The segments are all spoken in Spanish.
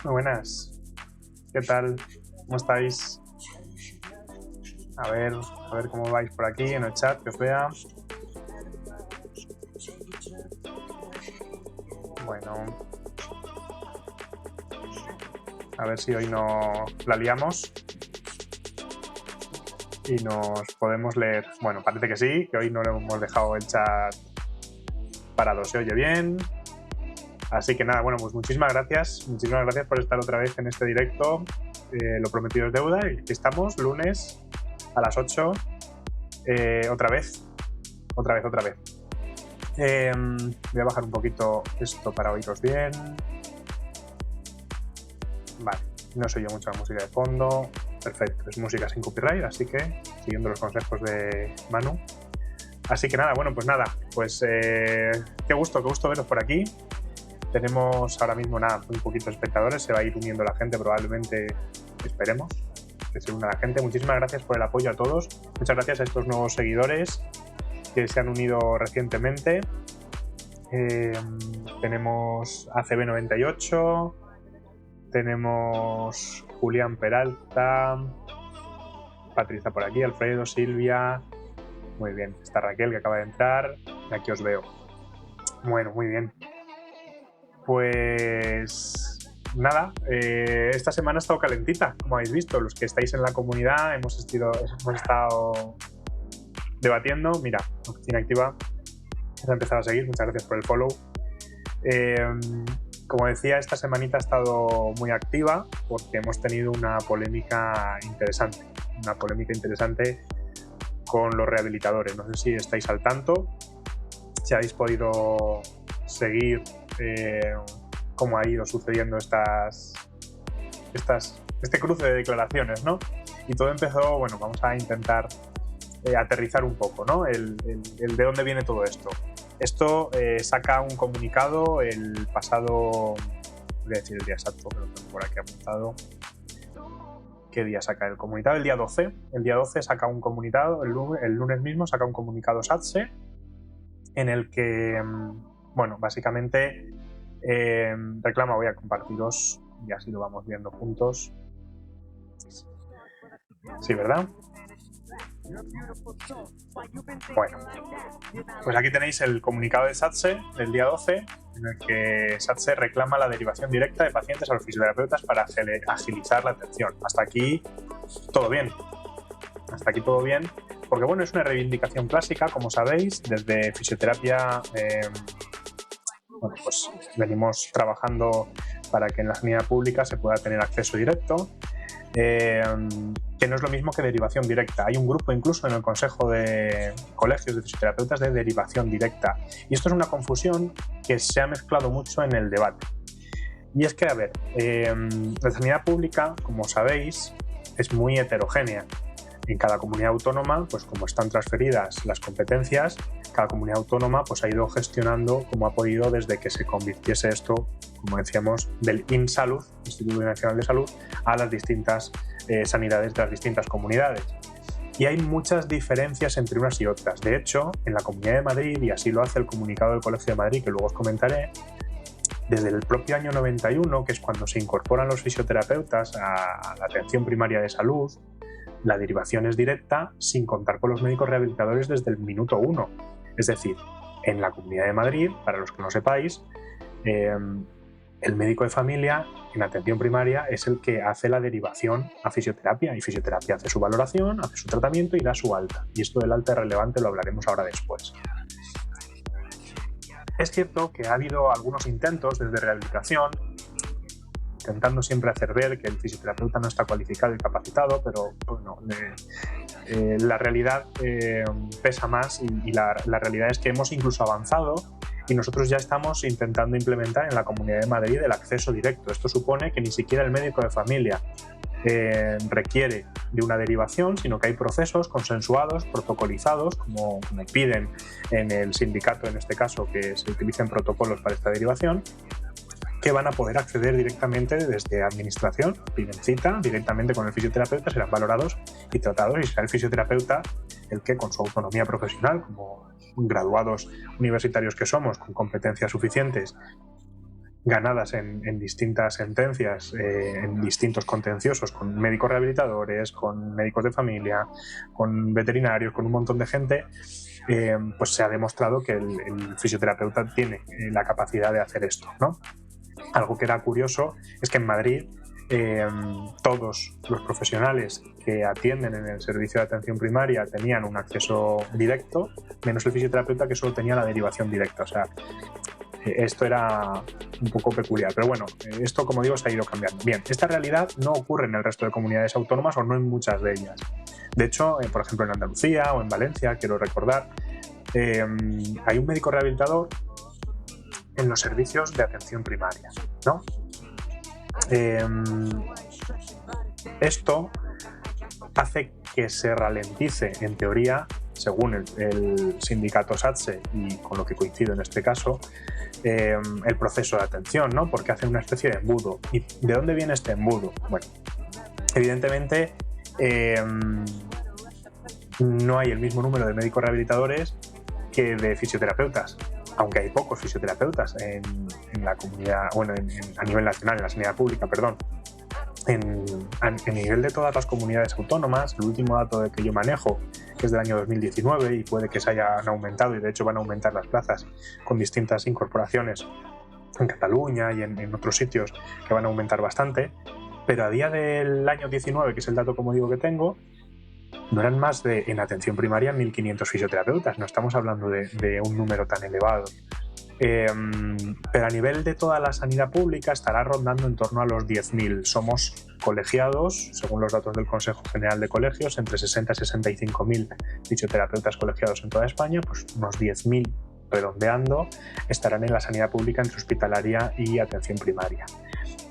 Muy buenas. ¿Qué tal? ¿Cómo estáis? A ver cómo vais por aquí en el chat, que os vea. Bueno. A ver si hoy no la liamos y nos podemos leer. Bueno, parece que sí, que hoy no le hemos dejado el chat parado. Se oye bien. Así que nada, bueno, pues muchísimas gracias por estar otra vez en este directo. Lo prometido es deuda y aquí estamos, lunes a las 8. Otra vez. Voy a bajar un poquito esto para oíros bien. Vale, no se oye mucho la música de fondo. Perfecto, es música sin copyright, así que siguiendo los consejos de Manu. Así que nada, bueno, pues nada, pues qué gusto veros por aquí. Tenemos ahora mismo nada, muy poquitos espectadores, se va a ir uniendo la gente probablemente, esperemos que se una la gente. Muchísimas gracias por el apoyo a todos, muchas gracias a estos nuevos seguidores que se han unido recientemente. Tenemos ACB98, tenemos Julián Peralta, Patricia por aquí, Alfredo, Silvia, muy bien, está Raquel que acaba de entrar, y aquí os veo. Bueno, muy bien. Pues nada, esta semana ha estado calentita, como habéis visto. Los que estáis en la comunidad hemos estado debatiendo. Mira, Oficina Activa se ha empezado a seguir, muchas gracias por el follow. Como decía, esta semanita ha estado muy activa porque hemos tenido una polémica interesante con los rehabilitadores. No sé si estáis al tanto, si habéis podido seguir cómo ha ido sucediendo este cruce de declaraciones, ¿no? Y todo empezó, bueno, vamos a intentar aterrizar un poco, ¿no? El de dónde viene todo esto. Esto saca un comunicado el pasado, voy a decir el día exacto, pero lo tengo por aquí apuntado. ¿Qué día saca el comunicado? El día 12. El día 12 saca un comunicado, el lunes mismo saca un comunicado SATSE en el que, bueno, básicamente reclama, voy a compartiros y así lo vamos viendo juntos. Sí, ¿verdad? Bueno, pues aquí tenéis el comunicado de SATSE del día 12, en el que SATSE reclama la derivación directa de pacientes a los fisioterapeutas para agilizar la atención. Hasta aquí todo bien. Porque bueno, es una reivindicación clásica, como sabéis, desde fisioterapia. Bueno, pues venimos trabajando para que en la sanidad pública se pueda tener acceso directo, que no es lo mismo que derivación directa. Hay un grupo incluso en el Consejo de Colegios de Fisioterapeutas de derivación directa. Y esto es una confusión que se ha mezclado mucho en el debate. Y es que, a ver, la sanidad pública, como sabéis, es muy heterogénea. En cada comunidad autónoma, pues como están transferidas las competencias, cada comunidad autónoma pues ha ido gestionando como ha podido desde que se convirtiese esto, como decíamos, del INSalud, Instituto Nacional de Salud, a las distintas sanidades de las distintas comunidades. Y hay muchas diferencias entre unas y otras. De hecho, en la Comunidad de Madrid, y así lo hace el comunicado del Colegio de Madrid, que luego os comentaré, desde el propio año 91, que es cuando se incorporan los fisioterapeutas a la atención primaria de salud, la derivación es directa sin contar con los médicos rehabilitadores desde el minuto 1. Es decir, en la Comunidad de Madrid, para los que no sepáis, el médico de familia en atención primaria es el que hace la derivación a fisioterapia, y fisioterapia hace su valoración, hace su tratamiento y da su alta. Y esto del alta es relevante, lo hablaremos ahora después. Es cierto que ha habido algunos intentos desde rehabilitación, intentando siempre hacer ver que el fisioterapeuta no está cualificado y capacitado, pero bueno, la realidad pesa más y la realidad es que hemos incluso avanzado y nosotros ya estamos intentando implementar en la Comunidad de Madrid el acceso directo. Esto supone que ni siquiera el médico de familia requiere de una derivación, sino que hay procesos consensuados, protocolizados, como piden en el sindicato, en este caso, que se utilicen protocolos para esta derivación, que van a poder acceder directamente desde administración, piden cita directamente con el fisioterapeuta, serán valorados y tratados, y será el fisioterapeuta el que, con su autonomía profesional, como graduados universitarios que somos, con competencias suficientes ganadas en distintas sentencias, en distintos contenciosos, con médicos rehabilitadores, con médicos de familia, con veterinarios, con un montón de gente, pues se ha demostrado que el fisioterapeuta tiene la capacidad de hacer esto, ¿no? Algo que era curioso es que en Madrid todos los profesionales que atienden en el servicio de atención primaria tenían un acceso directo, menos el fisioterapeuta, que solo tenía la derivación directa. O sea, esto era un poco peculiar, pero bueno, esto, como digo, se ha ido cambiando. Bien, esta realidad no ocurre en el resto de comunidades autónomas, o no en muchas de ellas. De hecho, por ejemplo, en Andalucía o en Valencia, quiero recordar, hay un médico rehabilitador en los servicios de atención primaria, ¿no? Esto hace que se ralentice, en teoría, según el sindicato SATSE, y con lo que coincido en este caso, el proceso de atención, ¿no? Porque hace una especie de embudo. ¿Y de dónde viene este embudo? Bueno, evidentemente no hay el mismo número de médicos rehabilitadores que de fisioterapeutas, aunque hay pocos fisioterapeutas en la comunidad, bueno, a nivel nacional, en la sanidad pública, perdón. En nivel de todas las comunidades autónomas, el último dato que yo manejo, que es del año 2019, y puede que se hayan aumentado, y de hecho van a aumentar las plazas con distintas incorporaciones en Cataluña y en otros sitios que van a aumentar bastante, pero a día del año 19, que es el dato, como digo, que tengo, no eran más de, en atención primaria, 1.500 fisioterapeutas. No estamos hablando de un número tan elevado. Pero a nivel de toda la sanidad pública estará rondando en torno a los 10.000. Somos colegiados, según los datos del Consejo General de Colegios, entre 60 y 65.000 fisioterapeutas colegiados en toda España, pues unos 10.000, redondeando, estarán en la sanidad pública entre hospitalaria y atención primaria.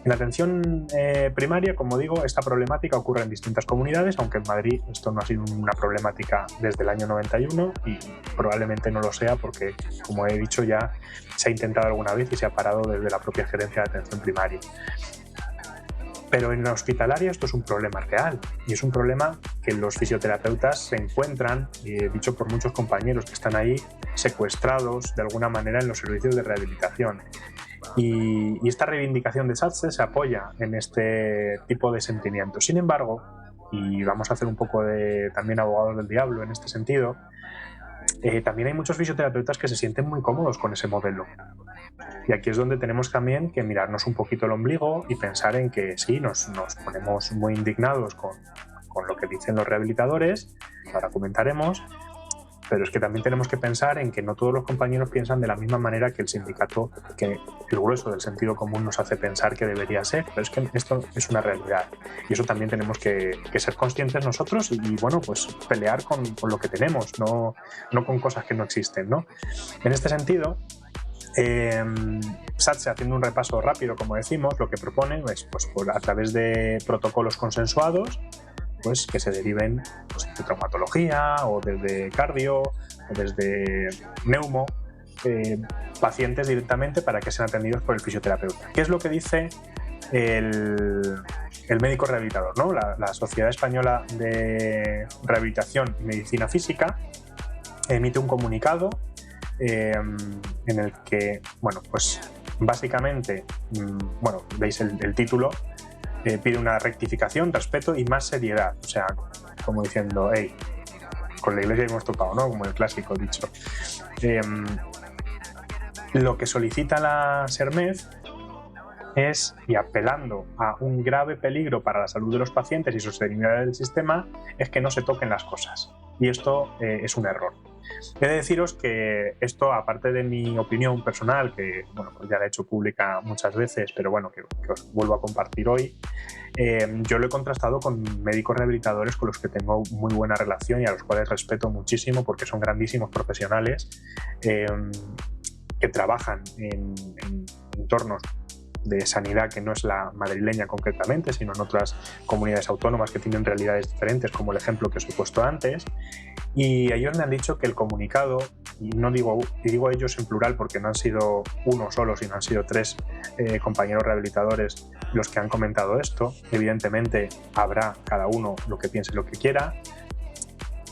En la atención primaria, como digo, esta problemática ocurre en distintas comunidades, aunque en Madrid esto no ha sido una problemática desde el año 91 y probablemente no lo sea porque, como he dicho, ya se ha intentado alguna vez y se ha parado desde la propia gerencia de atención primaria. Pero en la hospitalaria esto es un problema real, y es un problema que los fisioterapeutas se encuentran, dicho por muchos compañeros que están ahí, secuestrados de alguna manera en los servicios de rehabilitación. Y esta reivindicación de SATSE se apoya en este tipo de sentimientos. Sin embargo, y vamos a hacer un poco de también abogados del diablo en este sentido, también hay muchos fisioterapeutas que se sienten muy cómodos con ese modelo. Y aquí es donde tenemos también que mirarnos un poquito el ombligo y pensar en que sí, nos ponemos muy indignados con lo que dicen los rehabilitadores, que ahora comentaremos, pero es que también tenemos que pensar en que no todos los compañeros piensan de la misma manera que el sindicato, que el grueso del sentido común nos hace pensar que debería ser, pero es que esto es una realidad y eso también tenemos que ser conscientes nosotros y bueno, pues pelear con lo que tenemos, no con cosas que no existen, ¿no? En este sentido, SATSE, haciendo un repaso rápido, como decimos, lo que proponen es, pues, a través de protocolos consensuados, pues que se deriven, pues, de traumatología o desde cardio o desde neumo, pacientes directamente para que sean atendidos por el fisioterapeuta. ¿Qué es lo que dice el médico rehabilitador, ¿no? La Sociedad Española de Rehabilitación y Medicina Física emite un comunicado en el que, bueno, pues básicamente, bueno, veis el título, pide una rectificación, respeto y más seriedad. O sea, como diciendo, hey, con la iglesia hemos tocado, ¿no? Como el clásico dicho. Lo que solicita la SERMED es, y apelando a un grave peligro para la salud de los pacientes y sostenibilidad del sistema, es que no se toquen las cosas. Y esto es un error. He de deciros que esto, aparte de mi opinión personal, que bueno, pues ya la he hecho pública muchas veces, pero bueno, que os vuelvo a compartir hoy, yo lo he contrastado con médicos rehabilitadores con los que tengo muy buena relación y a los cuales respeto muchísimo porque son grandísimos profesionales que trabajan en entornos de sanidad que no es la madrileña concretamente, sino en otras comunidades autónomas que tienen realidades diferentes, como el ejemplo que os he puesto antes, y ellos me han dicho que el comunicado, y digo ellos en plural porque no han sido uno solo, sino han sido tres compañeros rehabilitadores los que han comentado esto. Evidentemente habrá cada uno lo que piense, lo que quiera,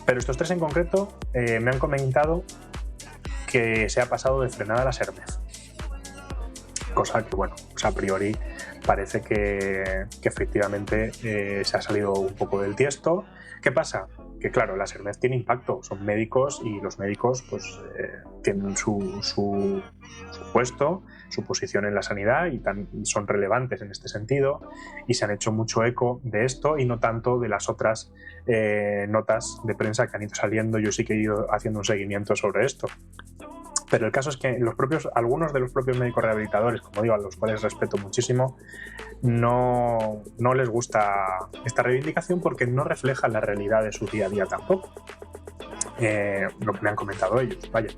pero estos tres en concreto me han comentado que se ha pasado de frenada la SERMED. cosa que, bueno, pues a priori parece que efectivamente se ha salido un poco del tiesto. ¿Qué pasa? Que claro, la SERMED tiene impacto, son médicos y los médicos pues tienen su puesto, su posición en la sanidad y son relevantes en este sentido, y se han hecho mucho eco de esto y no tanto de las otras notas de prensa que han ido saliendo. Yo sí que he ido haciendo un seguimiento sobre esto. Pero el caso es que algunos de los propios médicos rehabilitadores, como digo, a los cuales respeto muchísimo, no les gusta esta reivindicación porque no refleja la realidad de su día a día tampoco. Lo que me han comentado ellos, vaya.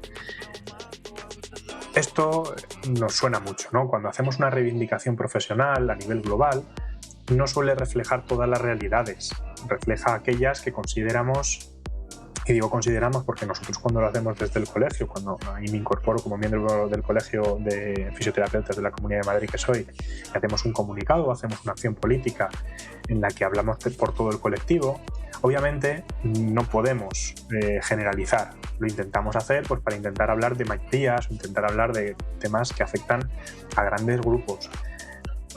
Esto nos suena mucho, ¿no? Cuando hacemos una reivindicación profesional a nivel global, no suele reflejar todas las realidades, refleja aquellas que consideramos. Y digo consideramos porque nosotros cuando lo hacemos desde el colegio, cuando ahí me incorporo como miembro del colegio de fisioterapeutas de la Comunidad de Madrid que soy, y hacemos un comunicado, hacemos una acción política en la que hablamos por todo el colectivo, obviamente no podemos generalizar. Lo intentamos hacer pues para intentar hablar de mayorías, intentar hablar de temas que afectan a grandes grupos.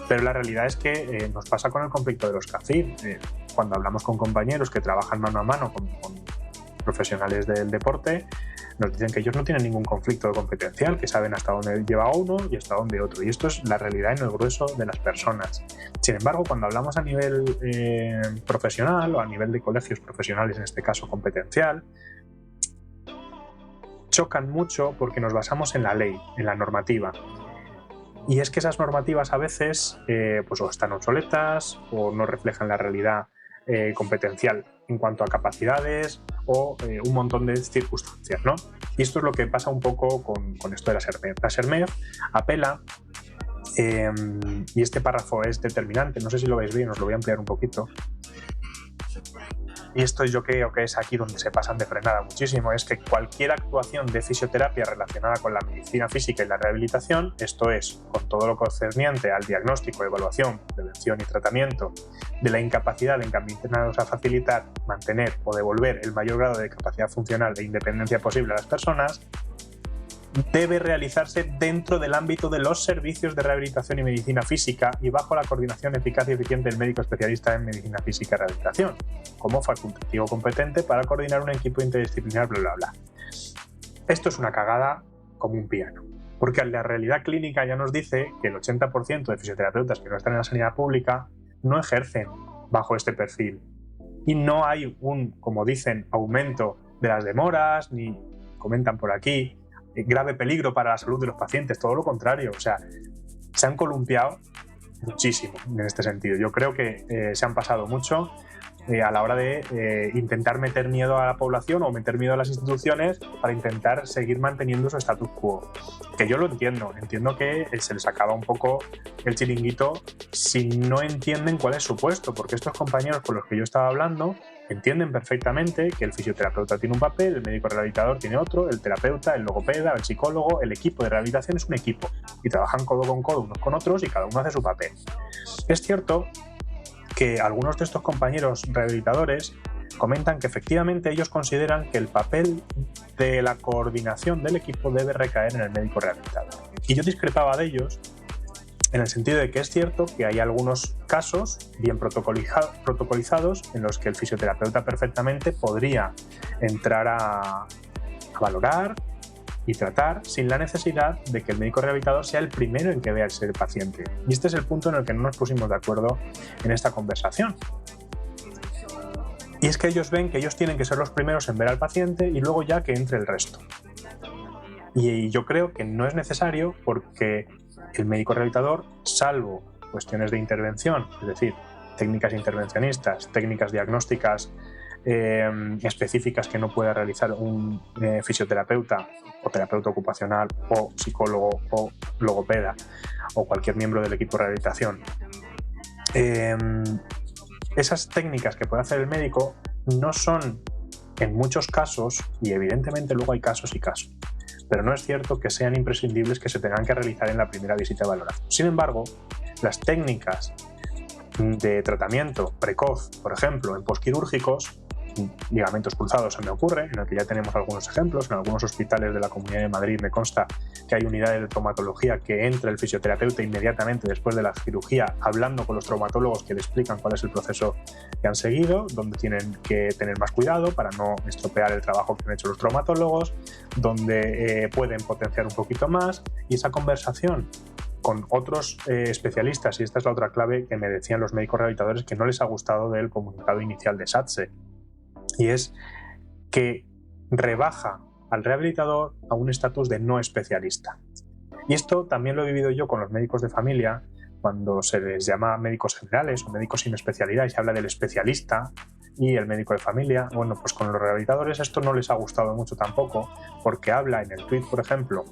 Pero la realidad es que nos pasa con el conflicto de los CACIR. Cuando hablamos con compañeros que trabajan mano a mano con profesionales del deporte, nos dicen que ellos no tienen ningún conflicto competencial, que saben hasta dónde lleva uno y hasta dónde otro. Y esto es la realidad en el grueso de las personas. Sin embargo, cuando hablamos a nivel profesional o a nivel de colegios profesionales, en este caso competencial, chocan mucho porque nos basamos en la ley, en la normativa. Y es que esas normativas a veces pues o están obsoletas o no reflejan la realidad competencial en cuanto a capacidades o un montón de circunstancias, ¿no? Y esto es lo que pasa un poco con esto de la SERMED. La SERMED apela, y este párrafo es determinante, no sé si lo veis bien, os lo voy a ampliar un poquito. Y esto yo creo que es aquí donde se pasan de frenada muchísimo, es que cualquier actuación de fisioterapia relacionada con la medicina física y la rehabilitación, esto es, con todo lo concerniente al diagnóstico, evaluación, prevención y tratamiento de la incapacidad encaminados a facilitar, mantener o devolver el mayor grado de capacidad funcional e independencia posible a las personas, debe realizarse dentro del ámbito de los servicios de rehabilitación y medicina física y bajo la coordinación eficaz y eficiente del médico especialista en medicina física y rehabilitación, como facultativo competente para coordinar un equipo interdisciplinar, bla, bla, bla. Esto es una cagada como un piano, porque la realidad clínica ya nos dice que el 80% de fisioterapeutas que no están en la sanidad pública no ejercen bajo este perfil. Y no hay un, como dicen, aumento de las demoras, ni comentan por aquí, grave peligro para la salud de los pacientes, todo lo contrario. O sea, se han columpiado muchísimo en este sentido. Yo creo que se han pasado mucho a la hora de intentar meter miedo a la población o meter miedo a las instituciones para intentar seguir manteniendo su status quo. Que yo lo entiendo que se les acaba un poco el chiringuito si no entienden cuál es su puesto, porque estos compañeros con los que yo estaba hablando entienden perfectamente que el fisioterapeuta tiene un papel, el médico rehabilitador tiene otro, el terapeuta, el logopeda, el psicólogo, el equipo de rehabilitación es un equipo y trabajan codo con codo unos con otros y cada uno hace su papel. Es cierto que algunos de estos compañeros rehabilitadores comentan que efectivamente ellos consideran que el papel de la coordinación del equipo debe recaer en el médico rehabilitador. Y yo discrepaba de ellos en el sentido de que es cierto que hay algunos casos bien protocolizados en los que el fisioterapeuta perfectamente podría entrar a valorar y tratar sin la necesidad de que el médico rehabilitador sea el primero en que vea el paciente. Y este es el punto en el que no nos pusimos de acuerdo en esta conversación. Y es que ellos ven que ellos tienen que ser los primeros en ver al paciente y luego ya que entre el resto. Y yo creo que no es necesario porque el médico rehabilitador, salvo cuestiones de intervención, es decir, técnicas intervencionistas, técnicas diagnósticas específicas que no pueda realizar un fisioterapeuta o terapeuta ocupacional o psicólogo o logopeda o cualquier miembro del equipo de rehabilitación. Esas técnicas que puede hacer el médico no son, en muchos casos, y evidentemente luego hay casos y casos, pero no es cierto que sean imprescindibles que se tengan que realizar en la primera visita de valoración. Sin embargo, las técnicas de tratamiento precoz, por ejemplo, en posquirúrgicos, ligamentos cruzados se me ocurre, en el que ya tenemos algunos ejemplos. En algunos hospitales de la Comunidad de Madrid me consta que hay unidades de traumatología que entra el fisioterapeuta inmediatamente después de la cirugía hablando con los traumatólogos que le explican cuál es el proceso que han seguido, donde tienen que tener más cuidado para no estropear el trabajo que han hecho los traumatólogos, donde pueden potenciar un poquito más, y esa conversación con otros especialistas, y esta es la otra clave que me decían los médicos rehabilitadores que no les ha gustado del comunicado inicial de SATSE, y es que rebaja al rehabilitador a un estatus de no especialista. Y esto también lo he vivido yo con los médicos de familia, cuando se les llama médicos generales o médicos sin especialidad y se habla del especialista y el médico de familia. Bueno, pues con los rehabilitadores esto no les ha gustado mucho tampoco, porque habla en el tuit, por ejemplo,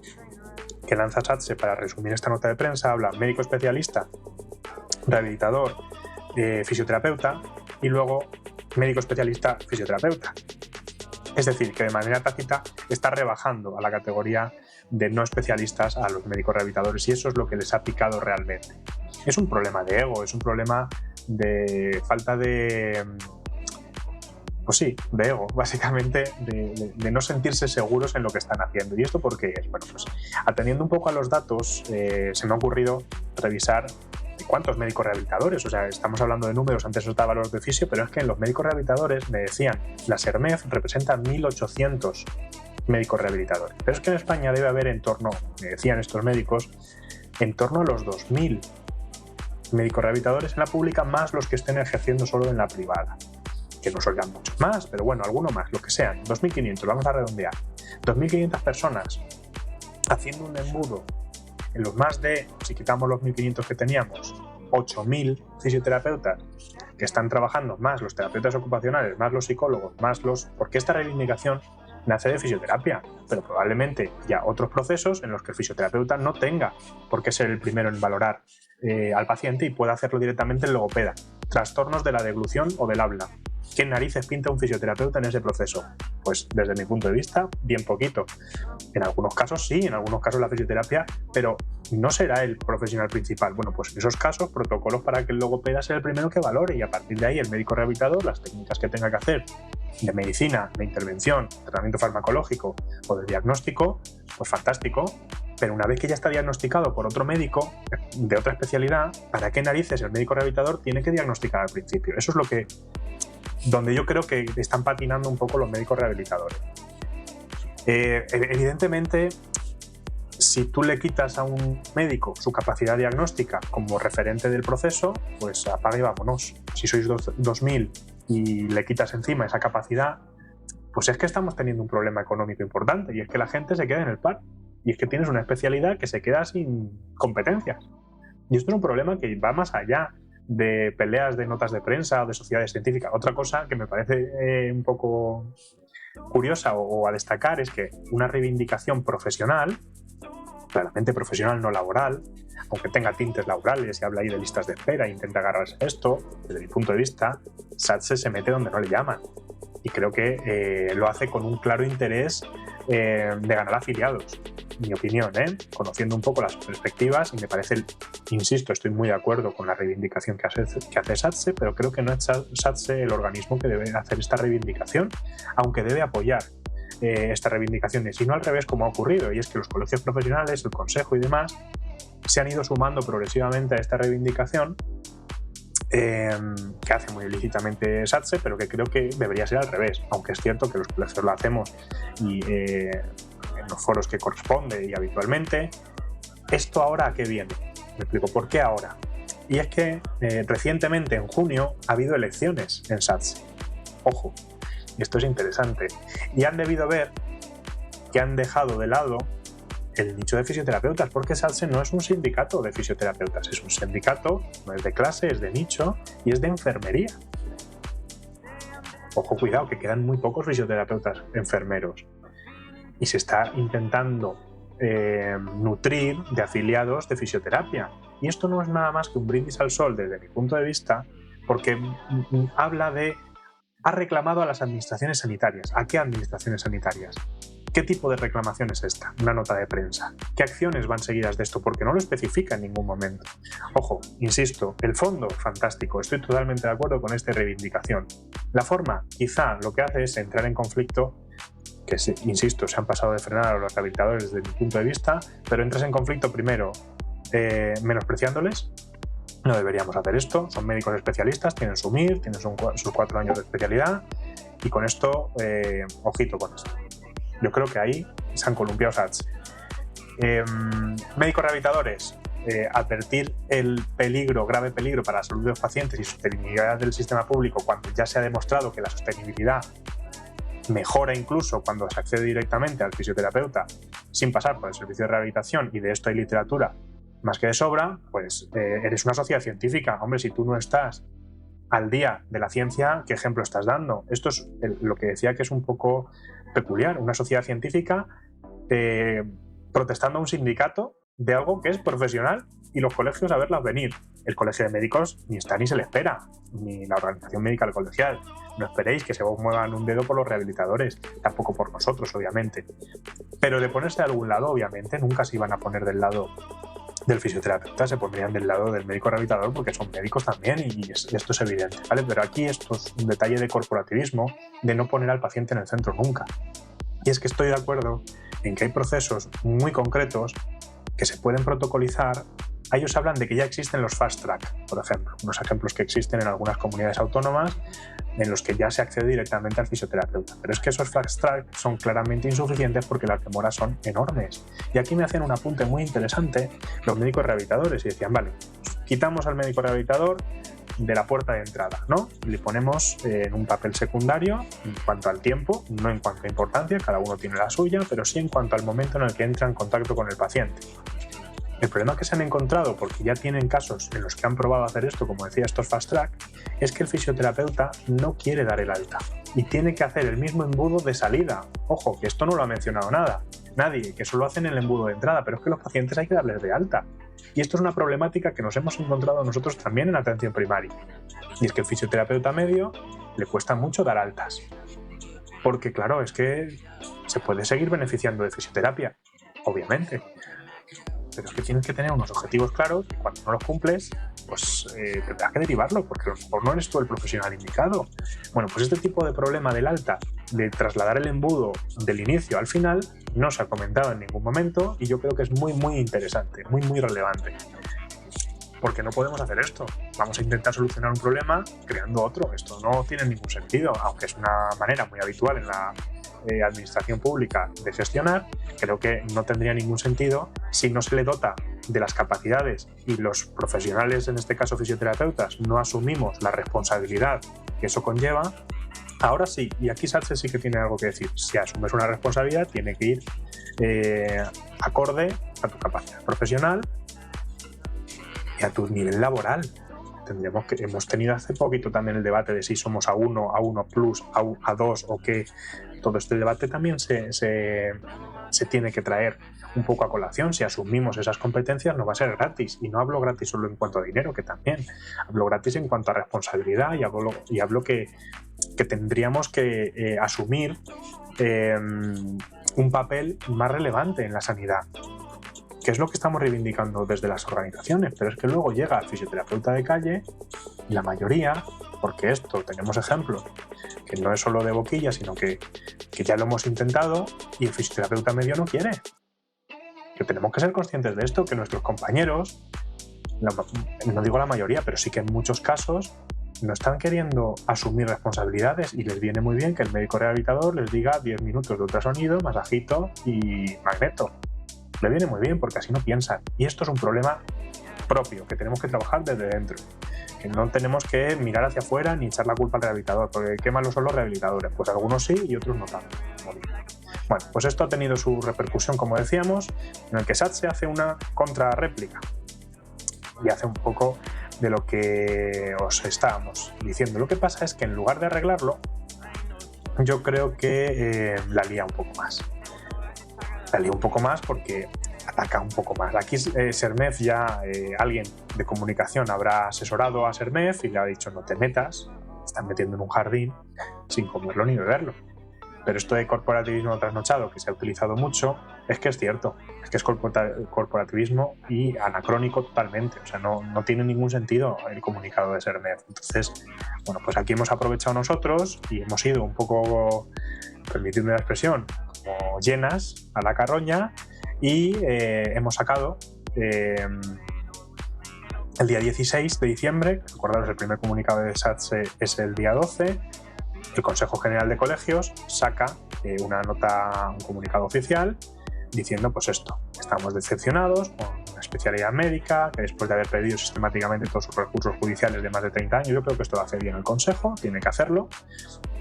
que lanza SATSE para resumir esta nota de prensa, habla médico especialista, rehabilitador, fisioterapeuta, y luego médico especialista, fisioterapeuta. Es decir, que de manera tácita está rebajando a la categoría de no especialistas a los médicos rehabilitadores, y eso es lo que les ha picado realmente. Es un problema de ego, es un problema de falta de... Pues sí, de ego, básicamente, de no sentirse seguros en lo que están haciendo. ¿Y esto por qué es? Bueno, pues atendiendo un poco a los datos, se me ha ocurrido revisar cuántos médicos rehabilitadores, o sea, estamos hablando de números, antes os daba los de fisio, pero es que en los médicos rehabilitadores me decían, la SERMEF representa 1.800 médicos rehabilitadores, pero es que en España debe haber en torno, me decían estos médicos, en torno a los 2.000 médicos rehabilitadores en la pública, más los que estén ejerciendo solo en la privada. Que no son muchos más, pero bueno, alguno más, lo que sean, 2.500, vamos a redondear, 2.500 personas haciendo un embudo en los más de, si quitamos los 1.500 que teníamos, 8.000 fisioterapeutas que están trabajando, más los terapeutas ocupacionales, más los psicólogos, más los... Porque esta reivindicación nace de fisioterapia, pero probablemente ya otros procesos en los que el fisioterapeuta no tenga por qué ser el primero en valorar al paciente y pueda hacerlo directamente el logopeda. Trastornos de la deglución o del habla. ¿Qué narices pinta un fisioterapeuta en ese proceso? Pues desde mi punto de vista, bien poquito. En algunos casos sí, en algunos casos la fisioterapia, pero no será el profesional principal. Bueno, pues en esos casos, protocolos para que el logopeda sea el primero que valore, y a partir de ahí el médico rehabilitador, las técnicas que tenga que hacer de medicina, de intervención, tratamiento farmacológico o de diagnóstico, pues fantástico. Pero una vez que ya está diagnosticado por otro médico de otra especialidad, ¿para qué narices el médico rehabilitador tiene que diagnosticar al principio? Eso es lo que... donde yo creo que están patinando un poco los médicos rehabilitadores. Evidentemente, si tú le quitas a un médico su capacidad diagnóstica como referente del proceso, pues apaga y vámonos. Si sois 2.000 y le quitas encima esa capacidad, pues es que estamos teniendo un problema económico importante, y es que la gente se queda en el paro, y es que tienes una especialidad que se queda sin competencias. Y esto es un problema que va más allá de peleas de notas de prensa o de sociedades científicas. Otra cosa que me parece un poco curiosa o a destacar es que una reivindicación profesional, claramente profesional, no laboral, aunque tenga tintes laborales y habla ahí de listas de espera e intenta agarrarse a esto, desde mi punto de vista, SATSE se mete donde no le llaman. Y creo que lo hace con un claro interés de ganar afiliados, mi opinión, conociendo un poco las perspectivas, y me parece, insisto, estoy muy de acuerdo con la reivindicación que hace SATSE, pero creo que no es SATSE el organismo que debe hacer esta reivindicación, aunque debe apoyar estas reivindicaciones, y no al revés como ha ocurrido, y es que los colegios profesionales, el consejo y demás se han ido sumando progresivamente a esta reivindicación, que hace muy ilícitamente SATSE, pero que creo que debería ser al revés, aunque es cierto que los colegios lo hacemos y en los foros que corresponde y habitualmente. ¿Esto ahora a qué viene? Me explico, ¿por qué ahora? Y es que recientemente, en junio, ha habido elecciones en SATSE. Ojo, esto es interesante. Y han debido ver que han dejado de lado el nicho de fisioterapeutas, porque SATSE no es un sindicato de fisioterapeutas, es un sindicato, no es de clase, es de nicho y es de enfermería. Ojo, cuidado, que quedan muy pocos fisioterapeutas enfermeros y se está intentando nutrir de afiliados de fisioterapia, y esto no es nada más que un brindis al sol desde mi punto de vista, porque ha reclamado a las administraciones sanitarias. ¿A qué administraciones sanitarias? ¿Qué tipo de reclamación es esta? Una nota de prensa. ¿Qué acciones van seguidas de esto? Porque no lo especifica en ningún momento. Ojo, insisto, el fondo, fantástico. Estoy totalmente de acuerdo con esta reivindicación. La forma, quizá lo que hace es entrar en conflicto, que insisto, se han pasado de frenar a los rehabilitadores desde mi punto de vista, pero entras en conflicto primero menospreciándoles. No deberíamos hacer esto. Son médicos especialistas, tienen su MIR, tienen sus 4 años de especialidad y con esto, ojito con esto. Yo creo que ahí se han columpiado SATS. Médicos rehabilitadores, advertir el grave peligro para la salud de los pacientes y sostenibilidad del sistema público cuando ya se ha demostrado que la sostenibilidad mejora incluso cuando se accede directamente al fisioterapeuta sin pasar por el servicio de rehabilitación, y de esto hay literatura más que de sobra, pues eres una sociedad científica. Hombre, si tú no estás al día de la ciencia, ¿qué ejemplo estás dando? Esto es lo que decía, que es un poco peculiar, una sociedad científica protestando a un sindicato de algo que es profesional y los colegios a verlas venir. El colegio de médicos ni está ni se le espera, ni la organización médica colegial. No esperéis que se muevan un dedo por los rehabilitadores, tampoco por nosotros, obviamente. Pero de ponerse de algún lado, obviamente, nunca se iban a poner del lado del fisioterapeuta, se pondrían del lado del médico rehabilitador porque son médicos también, y esto es evidente, ¿vale? Pero aquí esto es un detalle de corporativismo, de no poner al paciente en el centro nunca. Y es que estoy de acuerdo en que hay procesos muy concretos que se pueden protocolizar. Ellos hablan de que ya existen los fast track, por ejemplo, unos ejemplos que existen en algunas comunidades autónomas en los que ya se accede directamente al fisioterapeuta. Pero es que esos fast track son claramente insuficientes porque las demoras son enormes. Y aquí me hacen un apunte muy interesante los médicos rehabilitadores y decían, vale, quitamos al médico rehabilitador de la puerta de entrada, ¿no? Le ponemos en un papel secundario en cuanto al tiempo, no en cuanto a importancia, cada uno tiene la suya, pero sí en cuanto al momento en el que entra en contacto con el paciente. El problema que se han encontrado, porque ya tienen casos en los que han probado hacer esto, como decía, estos fast track, es que el fisioterapeuta no quiere dar el alta y tiene que hacer el mismo embudo de salida. Ojo, que esto no lo ha mencionado nadie, que solo hacen el embudo de entrada, pero es que los pacientes hay que darles de alta. Y esto es una problemática que nos hemos encontrado nosotros también en la atención primaria. Y es que el fisioterapeuta medio le cuesta mucho dar altas. Porque claro, es que se puede seguir beneficiando de fisioterapia, obviamente. Pero es que tienes que tener unos objetivos claros y cuando no los cumples, pues tendrás que derivarlo, porque a lo mejor no eres tú el profesional indicado. Bueno, pues este tipo de problema del alta, de trasladar el embudo del inicio al final, no se ha comentado en ningún momento y yo creo que es muy, muy interesante, muy, muy relevante. Porque no podemos hacer esto. Vamos a intentar solucionar un problema creando otro. Esto no tiene ningún sentido, aunque es una manera muy habitual en la administración pública de gestionar. Creo que no tendría ningún sentido si no se le dota de las capacidades y los profesionales, en este caso fisioterapeutas, no asumimos la responsabilidad que eso conlleva. Ahora sí, y aquí SATSE sí que tiene algo que decir. Si asumes una responsabilidad, tiene que ir acorde a tu capacidad profesional y a tu nivel laboral. Hemos tenido hace poquito también el debate de si somos A1, A1 Plus, A2 o qué. Todo este debate también se tiene que traer un poco a colación. Si asumimos esas competencias no va a ser gratis, y no hablo gratis solo en cuanto a dinero, que también hablo gratis en cuanto a responsabilidad, y hablo que tendríamos que asumir un papel más relevante en la sanidad, que es lo que estamos reivindicando desde las organizaciones. Pero es que luego llega el fisioterapeuta de calle y la mayoría, porque esto tenemos ejemplos que no es solo de boquilla, sino que ya lo hemos intentado, y el fisioterapeuta medio no quiere. Que tenemos que ser conscientes de esto, que nuestros compañeros, no digo la mayoría, pero sí que en muchos casos, no están queriendo asumir responsabilidades, y les viene muy bien que el médico rehabilitador les diga 10 minutos de ultrasonido, masajito y magneto. Le viene muy bien porque así no piensan. Y esto es un problema propio que tenemos que trabajar desde dentro. Que no tenemos que mirar hacia afuera ni echar la culpa al rehabilitador, porque qué malos son los rehabilitadores. Pues algunos sí y otros no tanto. Bueno, pues esto ha tenido su repercusión, como decíamos, en el que SATSE hace una contrarréplica y hace un poco de lo que os estábamos diciendo. Lo que pasa es que en lugar de arreglarlo, yo creo que la lía un poco más. La lía un poco más porque ataca un poco más. Aquí SERMEF ya, alguien de comunicación habrá asesorado a SERMEF y le ha dicho: no te metas, te están metiendo en un jardín sin comerlo ni beberlo. Pero esto de corporativismo trasnochado, que se ha utilizado mucho, es que es cierto, es que es corporativismo y anacrónico totalmente. O sea, no tiene ningún sentido el comunicado de SERMED. Entonces, bueno, pues aquí hemos aprovechado nosotros y hemos ido un poco, permitidme la expresión, como llenas a la carroña y hemos sacado el día 16 de diciembre, recordaros, el primer comunicado de SATSE es el día 12, el Consejo General de Colegios saca una nota, un comunicado oficial diciendo pues esto: estamos decepcionados con una especialidad médica que después de haber perdido sistemáticamente todos sus recursos judiciales de más de 30 años, yo creo que esto lo hace bien el Consejo, tiene que hacerlo,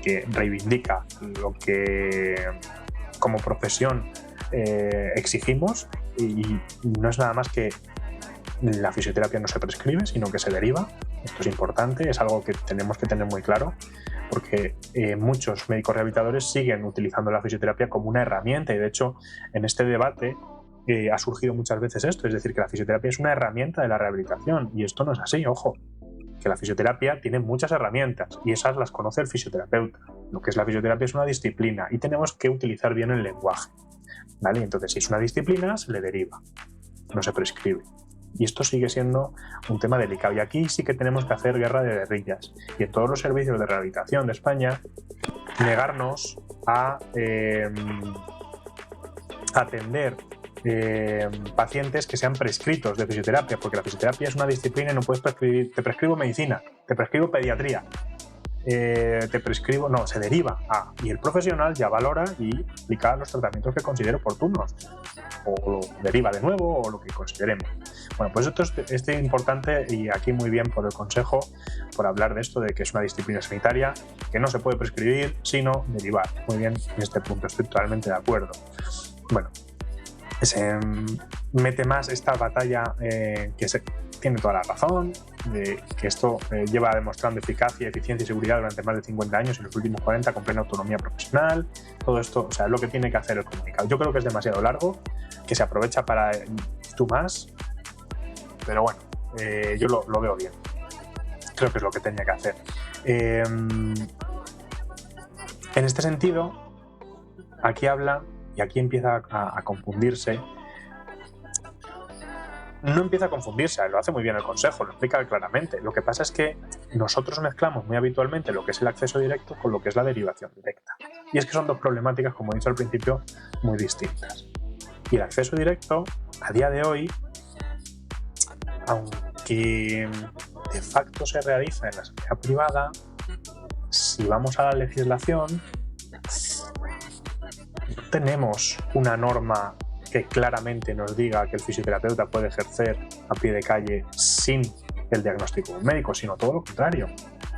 que reivindica lo que como profesión exigimos, y no es nada más que la fisioterapia no se prescribe, sino que se deriva. Esto es importante, es algo que tenemos que tener muy claro, porque muchos médicos rehabilitadores siguen utilizando la fisioterapia como una herramienta, y de hecho en este debate ha surgido muchas veces esto, es decir, que la fisioterapia es una herramienta de la rehabilitación, y esto no es así, ojo, que la fisioterapia tiene muchas herramientas y esas las conoce el fisioterapeuta. Lo que es la fisioterapia es una disciplina y tenemos que utilizar bien el lenguaje, ¿vale? Entonces, si es una disciplina, se le deriva, no se prescribe. Y esto sigue siendo un tema delicado. Y aquí sí que tenemos que hacer guerra de guerrillas. Y en todos los servicios de rehabilitación de España, negarnos a atender pacientes que sean prescritos de fisioterapia, porque la fisioterapia es una disciplina y no puedes prescribir. Te prescribo medicina, te prescribo pediatría, te prescribo, no, se deriva a, y el profesional ya valora y aplica los tratamientos que considere oportunos, o lo deriva de nuevo, o lo que consideremos. Bueno, pues esto es importante, y aquí muy bien por el Consejo, por hablar de esto, de que es una disciplina sanitaria que no se puede prescribir, sino derivar. Muy bien, en este punto estoy totalmente de acuerdo. Bueno, se mete más esta batalla que tiene toda la razón, de que esto lleva demostrando eficacia, eficiencia y seguridad durante más de 50 años y los últimos 40 con plena autonomía profesional. Todo esto, o sea, es lo que tiene que hacer el comunicado. Yo creo que es demasiado largo, que se aprovecha para tú más, pero bueno, yo lo veo bien. Creo que es lo que tenía que hacer. En este sentido, aquí habla, y aquí empieza a confundirse. No empieza a confundirse, lo hace muy bien el Consejo, lo explica claramente. Lo que pasa es que nosotros mezclamos muy habitualmente lo que es el acceso directo con lo que es la derivación directa. Y es que son dos problemáticas, como he dicho al principio, muy distintas. Y el acceso directo, a día de hoy, aunque de facto se realiza en la sanidad privada, si vamos a la legislación, no tenemos una norma que claramente nos diga que el fisioterapeuta puede ejercer a pie de calle sin el diagnóstico de un médico, sino todo lo contrario.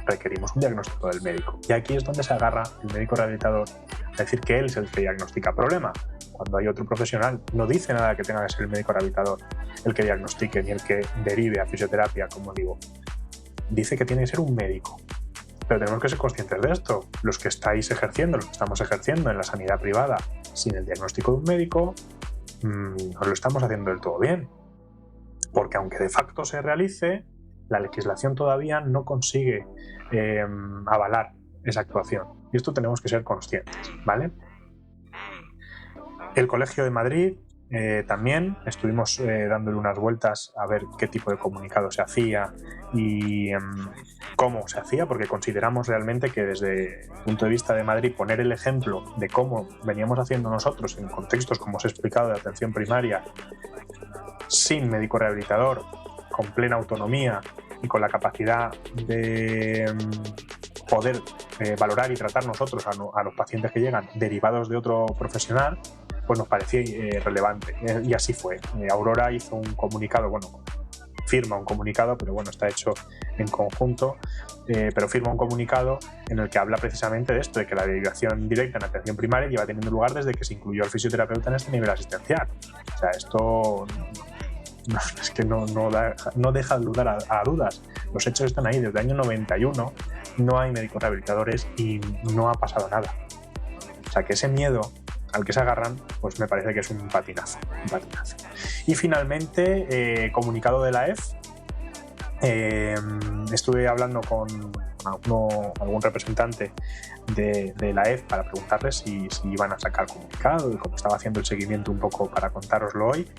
Requerimos un diagnóstico del médico. Y aquí es donde se agarra el médico rehabilitador a decir que él es el que diagnostica el problema, cuando hay otro profesional. No dice nada que tenga que ser el médico rehabilitador el que diagnostique ni el que derive a fisioterapia, como digo. Dice que tiene que ser un médico. Pero tenemos que ser conscientes de esto. Los que estáis ejerciendo, los que estamos ejerciendo en la sanidad privada sin el diagnóstico de un médico, no lo estamos haciendo del todo bien, porque aunque de facto se realice, la legislación todavía no consigue avalar esa actuación, y esto tenemos que ser conscientes, ¿vale? El Colegio de Madrid también estuvimos dándole unas vueltas a ver qué tipo de comunicado se hacía y cómo se hacía, porque consideramos realmente que desde el punto de vista de Madrid poner el ejemplo de cómo veníamos haciendo nosotros en contextos, como os he explicado, de atención primaria, sin médico rehabilitador, con plena autonomía y con la capacidad de poder valorar y tratar nosotros a los pacientes que llegan derivados de otro profesional, pues nos parecía relevante, y así fue. Aurora hizo un comunicado, bueno, firma un comunicado, pero bueno, está hecho en conjunto, pero firma un comunicado en el que habla precisamente de esto, de que la derivación directa en atención primaria lleva teniendo lugar desde que se incluyó al fisioterapeuta en este nivel asistencial. O sea, esto es que no deja lugar a dudas. Los hechos están ahí. Desde el año 91 no hay médicos rehabilitadores y no ha pasado nada. O sea, que ese miedo al que se agarran, pues me parece que es un patinazo. Y finalmente, comunicado de la EF, estuve hablando con algún representante de la EF para preguntarles si iban a sacar comunicado, y como estaba haciendo el seguimiento un poco para contároslo hoy,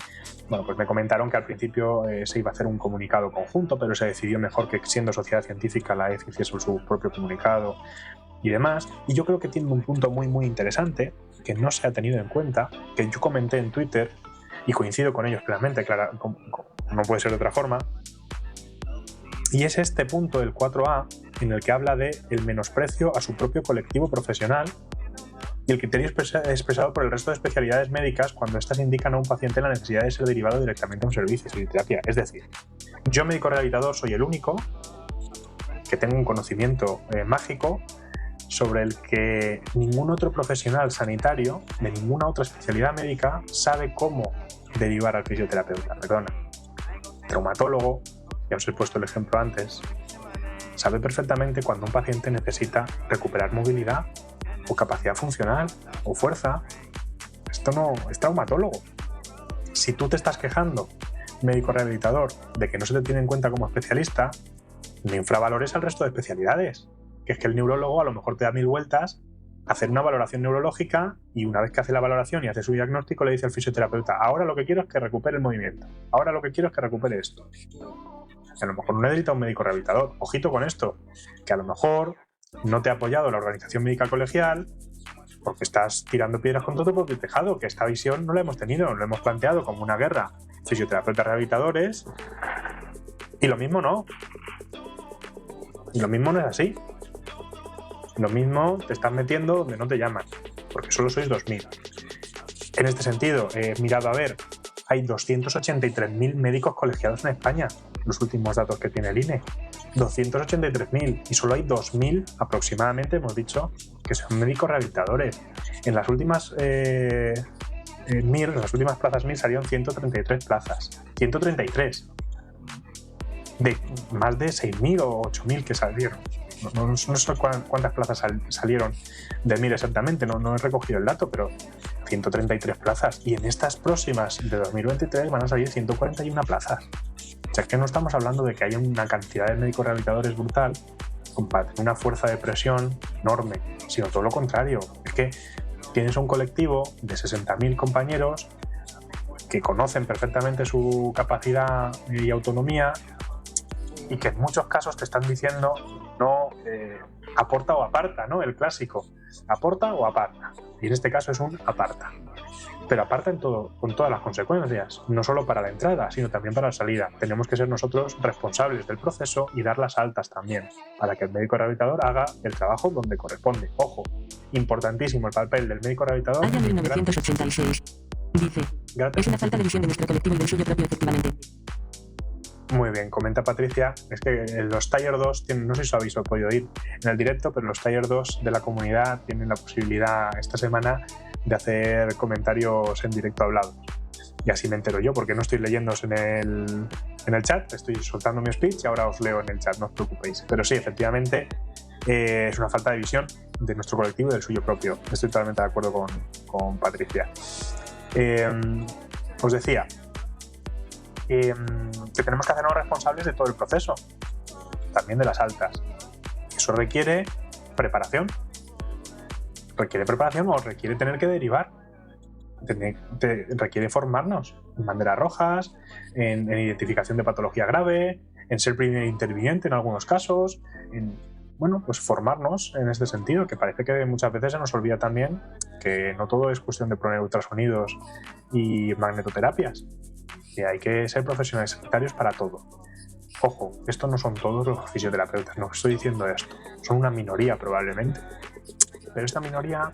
bueno, pues me comentaron que al principio se iba a hacer un comunicado conjunto, pero se decidió mejor que, siendo sociedad científica, la EF hiciese su propio comunicado y demás. Y yo creo que tiene un punto muy muy interesante que no se ha tenido en cuenta, que yo comenté en Twitter y coincido con ellos plenamente, claro, no puede ser de otra forma, y es este punto del 4A en el que habla de el menosprecio a su propio colectivo profesional y el criterio expresado por el resto de especialidades médicas cuando éstas indican a un paciente la necesidad de ser derivado directamente a un servicio de fisioterapia. Es decir, yo, médico rehabilitador, soy el único que tengo un conocimiento mágico sobre el que ningún otro profesional sanitario de ninguna otra especialidad médica sabe cómo derivar al fisioterapeuta. Perdona. Traumatólogo, ya os he puesto el ejemplo antes, sabe perfectamente cuando un paciente necesita recuperar movilidad o capacidad funcional o fuerza. Esto no es traumatólogo. Si tú te estás quejando, médico rehabilitador, de que no se te tiene en cuenta como especialista, no infravalores al resto de especialidades. Que es que el neurólogo a lo mejor te da 1000 vueltas a hacer una valoración neurológica, y una vez que hace la valoración y hace su diagnóstico le dice al fisioterapeuta: ahora lo que quiero es que recupere el movimiento, ahora lo que quiero es que recupere esto. A lo mejor no necesita un médico rehabilitador. Ojito con esto, que a lo mejor no te ha apoyado la organización médica colegial porque estás tirando piedras contra tu propio tejado, que esta visión no la hemos tenido, lo hemos planteado como una guerra fisioterapeutas rehabilitadores, y lo mismo no. Y lo mismo no es así. Lo mismo te están metiendo donde no te llaman, porque solo sois 2000. En este sentido, he mirado a ver, hay 283.000 médicos colegiados en España, los últimos datos que tiene el INE. 283.000, y solo hay 2.000 aproximadamente, hemos dicho, que son médicos rehabilitadores. En las últimas en las últimas plazas MIR salieron 133 plazas. 133. De más de 6.000 o 8.000 que salieron. No sé cuántas plazas salieron de MIR exactamente, no he recogido el dato, pero 133 plazas. Y en estas próximas de 2023 van a salir 141 plazas. O sea, que no estamos hablando de que haya una cantidad de médicos rehabilitadores brutal para tener una fuerza de presión enorme, sino todo lo contrario. Es que tienes un colectivo de 60.000 compañeros que conocen perfectamente su capacidad y autonomía, y que en muchos casos te están diciendo no aporta o aparta, ¿no? El clásico, aporta o aparta. Y en este caso es un aparta. Pero aparta en todo, con todas las consecuencias, no solo para la entrada, sino también para la salida. Tenemos que ser nosotros responsables del proceso y dar las altas también, para que el médico rehabilitador haga el trabajo donde corresponde. Ojo, importantísimo el papel del médico rehabilitador. Año 1986. Dice, es una falta de visión de nuestro colectivo y del suyo propio, efectivamente. Muy bien, comenta Patricia, es que los Taller 2 tienen, no sé si os habéis podido ir en el directo, pero los Taller 2 de la comunidad tienen la posibilidad esta semana de hacer comentarios en directo hablados. Y así me entero yo, porque no estoy leyéndoos en el chat, estoy soltando mi speech y ahora os leo en el chat, no os preocupéis. Pero sí, efectivamente, es una falta de visión de nuestro colectivo y del suyo propio. Estoy totalmente de acuerdo con Patricia. Os decía que tenemos que hacernos responsables de todo el proceso, también de las altas. Eso requiere preparación. Requiere preparación o requiere tener que derivar. Requiere formarnos en banderas rojas, en identificación de patología grave, en ser primer interviniente en algunos casos, pues formarnos en este sentido, que parece que muchas veces se nos olvida también que no todo es cuestión de poner ultrasonidos y magnetoterapias, que hay que ser profesionales sanitarios para todo. Ojo, esto no son todos los fisioterapeutas, no estoy diciendo esto, son una minoría probablemente, pero esta minoría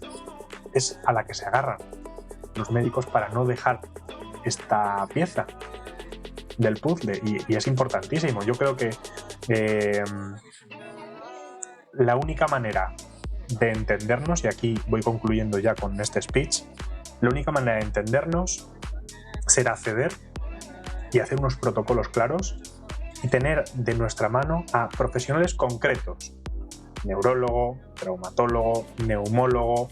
es a la que se agarran los médicos para no dejar esta pieza del puzzle, y es importantísimo. Yo creo que la única manera de entendernos, y aquí voy concluyendo ya con este speech, la única manera de entendernos será ceder y hacer unos protocolos claros y tener de nuestra mano a profesionales concretos, neurólogo, traumatólogo, neumólogo,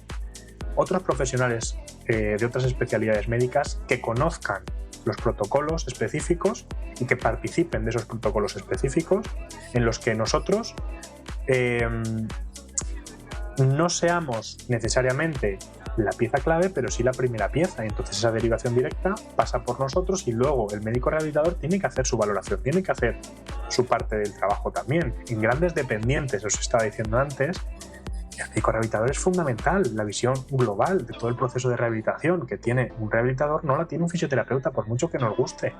otros profesionales de otras especialidades médicas que conozcan los protocolos específicos y que participen de esos protocolos específicos, en los que nosotros no seamos necesariamente la pieza clave, pero sí la primera pieza. Entonces esa derivación directa pasa por nosotros y luego el médico rehabilitador tiene que hacer su valoración, tiene que hacer su parte del trabajo también. En grandes dependientes, os estaba diciendo antes, el médico rehabilitador es fundamental. La visión global de todo el proceso de rehabilitación que tiene un rehabilitador no la tiene un fisioterapeuta, por mucho que nos guste.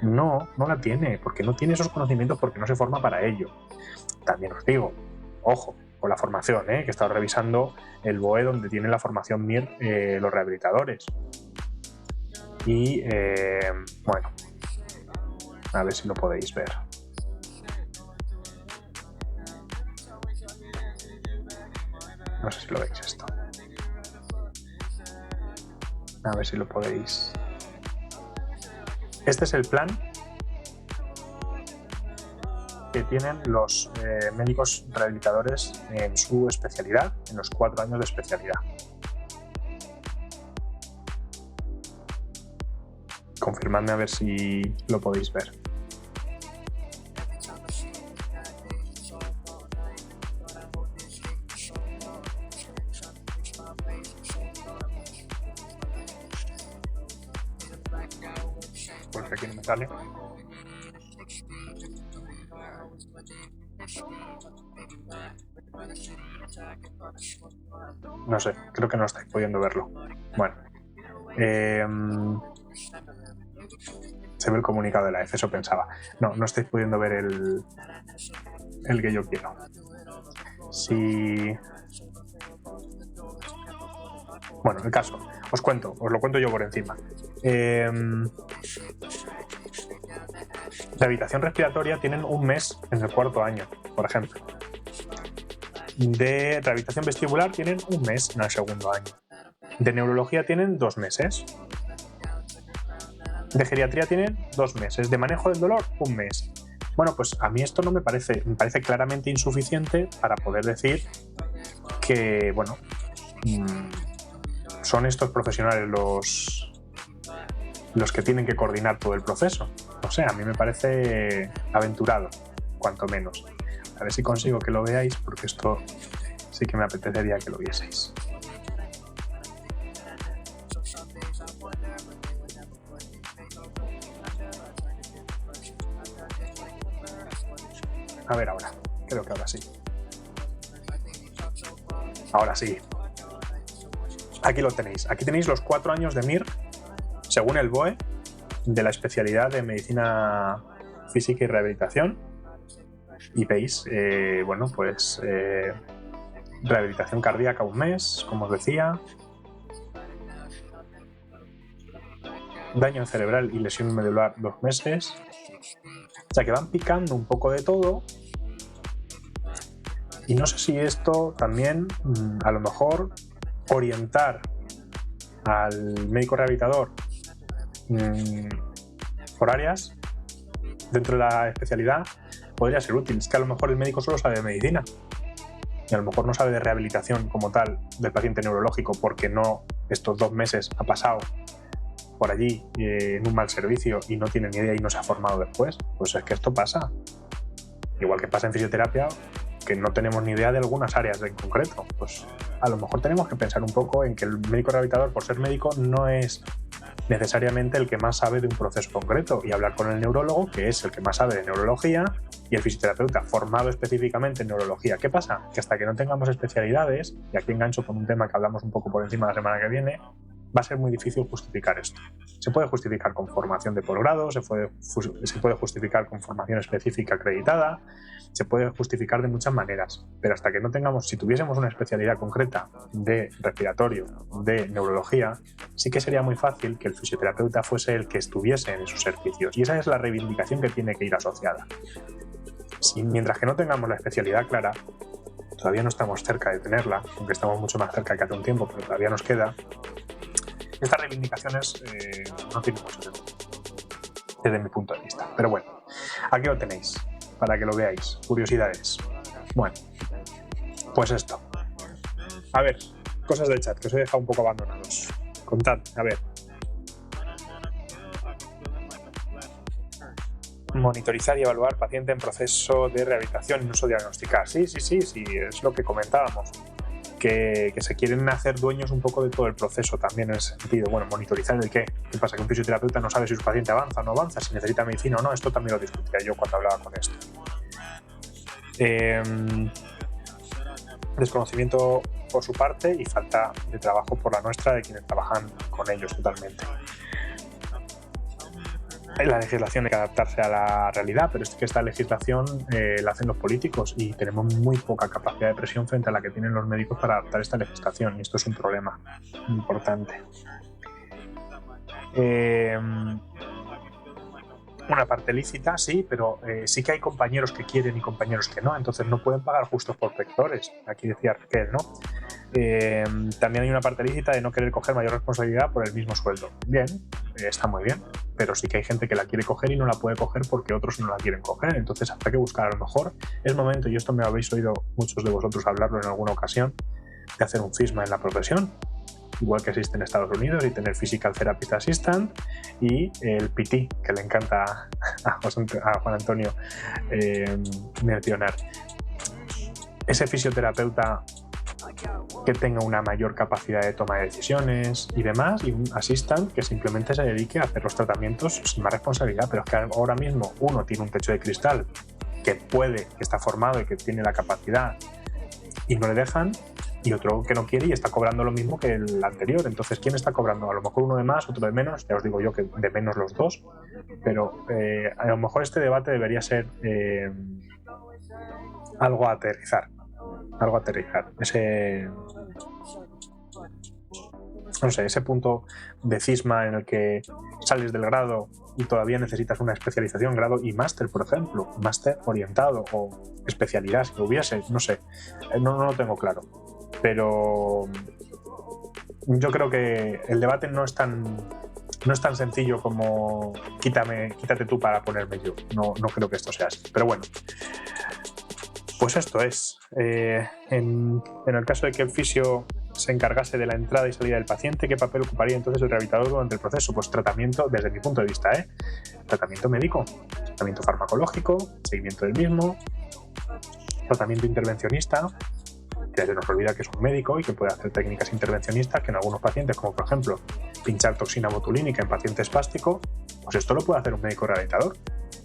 No la tiene, porque no tiene esos conocimientos, porque no se forma para ello. También os digo, ojo, con la formación, que he estado revisando el BOE donde tienen la formación MIR los rehabilitadores. Y bueno, a ver si lo podéis ver. No sé si lo veis esto. A ver si lo podéis. Este es el plan que tienen los médicos rehabilitadores en su especialidad, en los 4 años de especialidad. Confirmadme a ver si lo podéis ver. Porque aquí no me sale. No sé, creo que no estáis pudiendo verlo. Bueno, se ve el comunicado de la EF, eso pensaba. No estáis pudiendo ver el que yo quiero. Si... Bueno, el caso, os lo cuento yo por encima. De habitación respiratoria tienen un mes en el 4.º año, por ejemplo. De rehabilitación vestibular tienen un mes en el 2.º año. De neurología tienen 2 meses. De geriatría tienen 2 meses. De manejo del dolor, 1 mes. Bueno, pues a mí esto no me parece claramente insuficiente para poder decir que, bueno, son estos profesionales los que tienen que coordinar todo el proceso. No sé, a mí me parece aventurado, cuanto menos. A ver si consigo que lo veáis, porque esto sí que me apetecería que lo vieseis. A ver ahora, creo que ahora sí. Ahora sí. Aquí lo tenéis. Aquí tenéis los 4 años de MIR, según el BOE, de la especialidad de medicina física y rehabilitación. Y veis, bueno, pues rehabilitación cardíaca 1 mes, como os decía. Daño cerebral y lesión medular 2 meses. O sea que van picando un poco de todo. Y no sé si esto también, a lo mejor, orientar al médico rehabilitador por áreas dentro de la especialidad podría ser útil. Es que a lo mejor el médico solo sabe de medicina y a lo mejor no sabe de rehabilitación como tal del paciente neurológico, porque no estos 2 meses ha pasado por allí en un mal servicio y no tiene ni idea y no se ha formado después. Pues es que esto pasa. Igual que pasa en fisioterapia, que no tenemos ni idea de algunas áreas en concreto. Pues a lo mejor tenemos que pensar un poco en que el médico rehabilitador, por ser médico, no es necesariamente el que más sabe de un proceso concreto, y hablar con el neurólogo, que es el que más sabe de neurología, y el fisioterapeuta formado específicamente en neurología. ¿Qué pasa? Que hasta que no tengamos especialidades, y aquí engancho con un tema que hablamos un poco por encima la semana que viene, va a ser muy difícil justificar esto. Se puede justificar con formación de posgrado, se puede justificar con formación específica acreditada, se puede justificar de muchas maneras, pero hasta que no tengamos, si tuviésemos una especialidad concreta de respiratorio, de neurología, sí que sería muy fácil que el fisioterapeuta fuese el que estuviese en esos servicios, y esa es la reivindicación que tiene que ir asociada. Mientras que no tengamos la especialidad clara, todavía no estamos cerca de tenerla, aunque estamos mucho más cerca que hace un tiempo, pero todavía nos queda. Estas reivindicaciones no tienen mucho sentido, desde mi punto de vista. Pero bueno, aquí lo tenéis, para que lo veáis. Curiosidades. Bueno, pues esto. A ver, cosas del chat, que os he dejado un poco abandonados. Contad, a ver. monitorizar y evaluar paciente en proceso de rehabilitación y no solo diagnosticar. Sí, es lo que comentábamos. Que se quieren hacer dueños un poco de todo el proceso también en ese sentido. Bueno, monitorizar el qué. ¿Qué pasa? Que un fisioterapeuta no sabe si su paciente avanza o no avanza, si necesita medicina o no. Esto también lo discutía yo cuando hablaba con esto. Desconocimiento por su parte y falta de trabajo por la nuestra de quienes trabajan con ellos totalmente. La legislación hay que adaptarse a la realidad, pero es que esta legislación la hacen los políticos y tenemos muy poca capacidad de presión frente a la que tienen los médicos para adaptar esta legislación, y esto es un problema importante. Una parte lícita, sí, pero sí que hay compañeros que quieren y compañeros que no, entonces no pueden pagar justos por pectores. Aquí decía Raquel, ¿no? También hay una parte lícita de no querer coger mayor responsabilidad por el mismo sueldo. Bien, está muy bien, pero sí que hay gente que la quiere coger y no la puede coger porque otros no la quieren coger, entonces habrá que buscar, a lo mejor es momento, y esto me habéis oído muchos de vosotros hablarlo en alguna ocasión, de hacer un FISMA en la profesión, igual que existe en Estados Unidos, y tener Physical Therapist Assistant y el PT, que le encanta a Juan Antonio mencionar. Ese fisioterapeuta que tenga una mayor capacidad de toma de decisiones y demás, y un assistant que simplemente se dedique a hacer los tratamientos sin más responsabilidad. Pero es que ahora mismo uno tiene un techo de cristal que puede, que está formado y que tiene la capacidad y no le dejan, y otro que no quiere y está cobrando lo mismo que el anterior. Entonces, ¿quién está cobrando? A lo mejor uno de más, otro de menos, ya os digo yo que de menos los dos, pero a lo mejor este debate debería ser algo a aterrizar. Ese punto de cisma en el que sales del grado y todavía necesitas una especialización, grado y máster, por ejemplo, máster orientado o especialidad, si lo hubiese, no sé, no lo tengo claro. Pero yo creo que el debate no es tan sencillo como quítate tú para ponerme yo. No creo que esto sea así. Pero bueno, pues esto es. En el caso de que el fisio se encargase de la entrada y salida del paciente, ¿qué papel ocuparía entonces el rehabilitador durante el proceso? Pues tratamiento, desde mi punto de vista, tratamiento médico, tratamiento farmacológico, seguimiento del mismo, tratamiento intervencionista, que se nos olvida que es un médico y que puede hacer técnicas intervencionistas que en algunos pacientes, como por ejemplo pinchar toxina botulínica en paciente espástico, pues esto lo puede hacer un médico rehabilitador.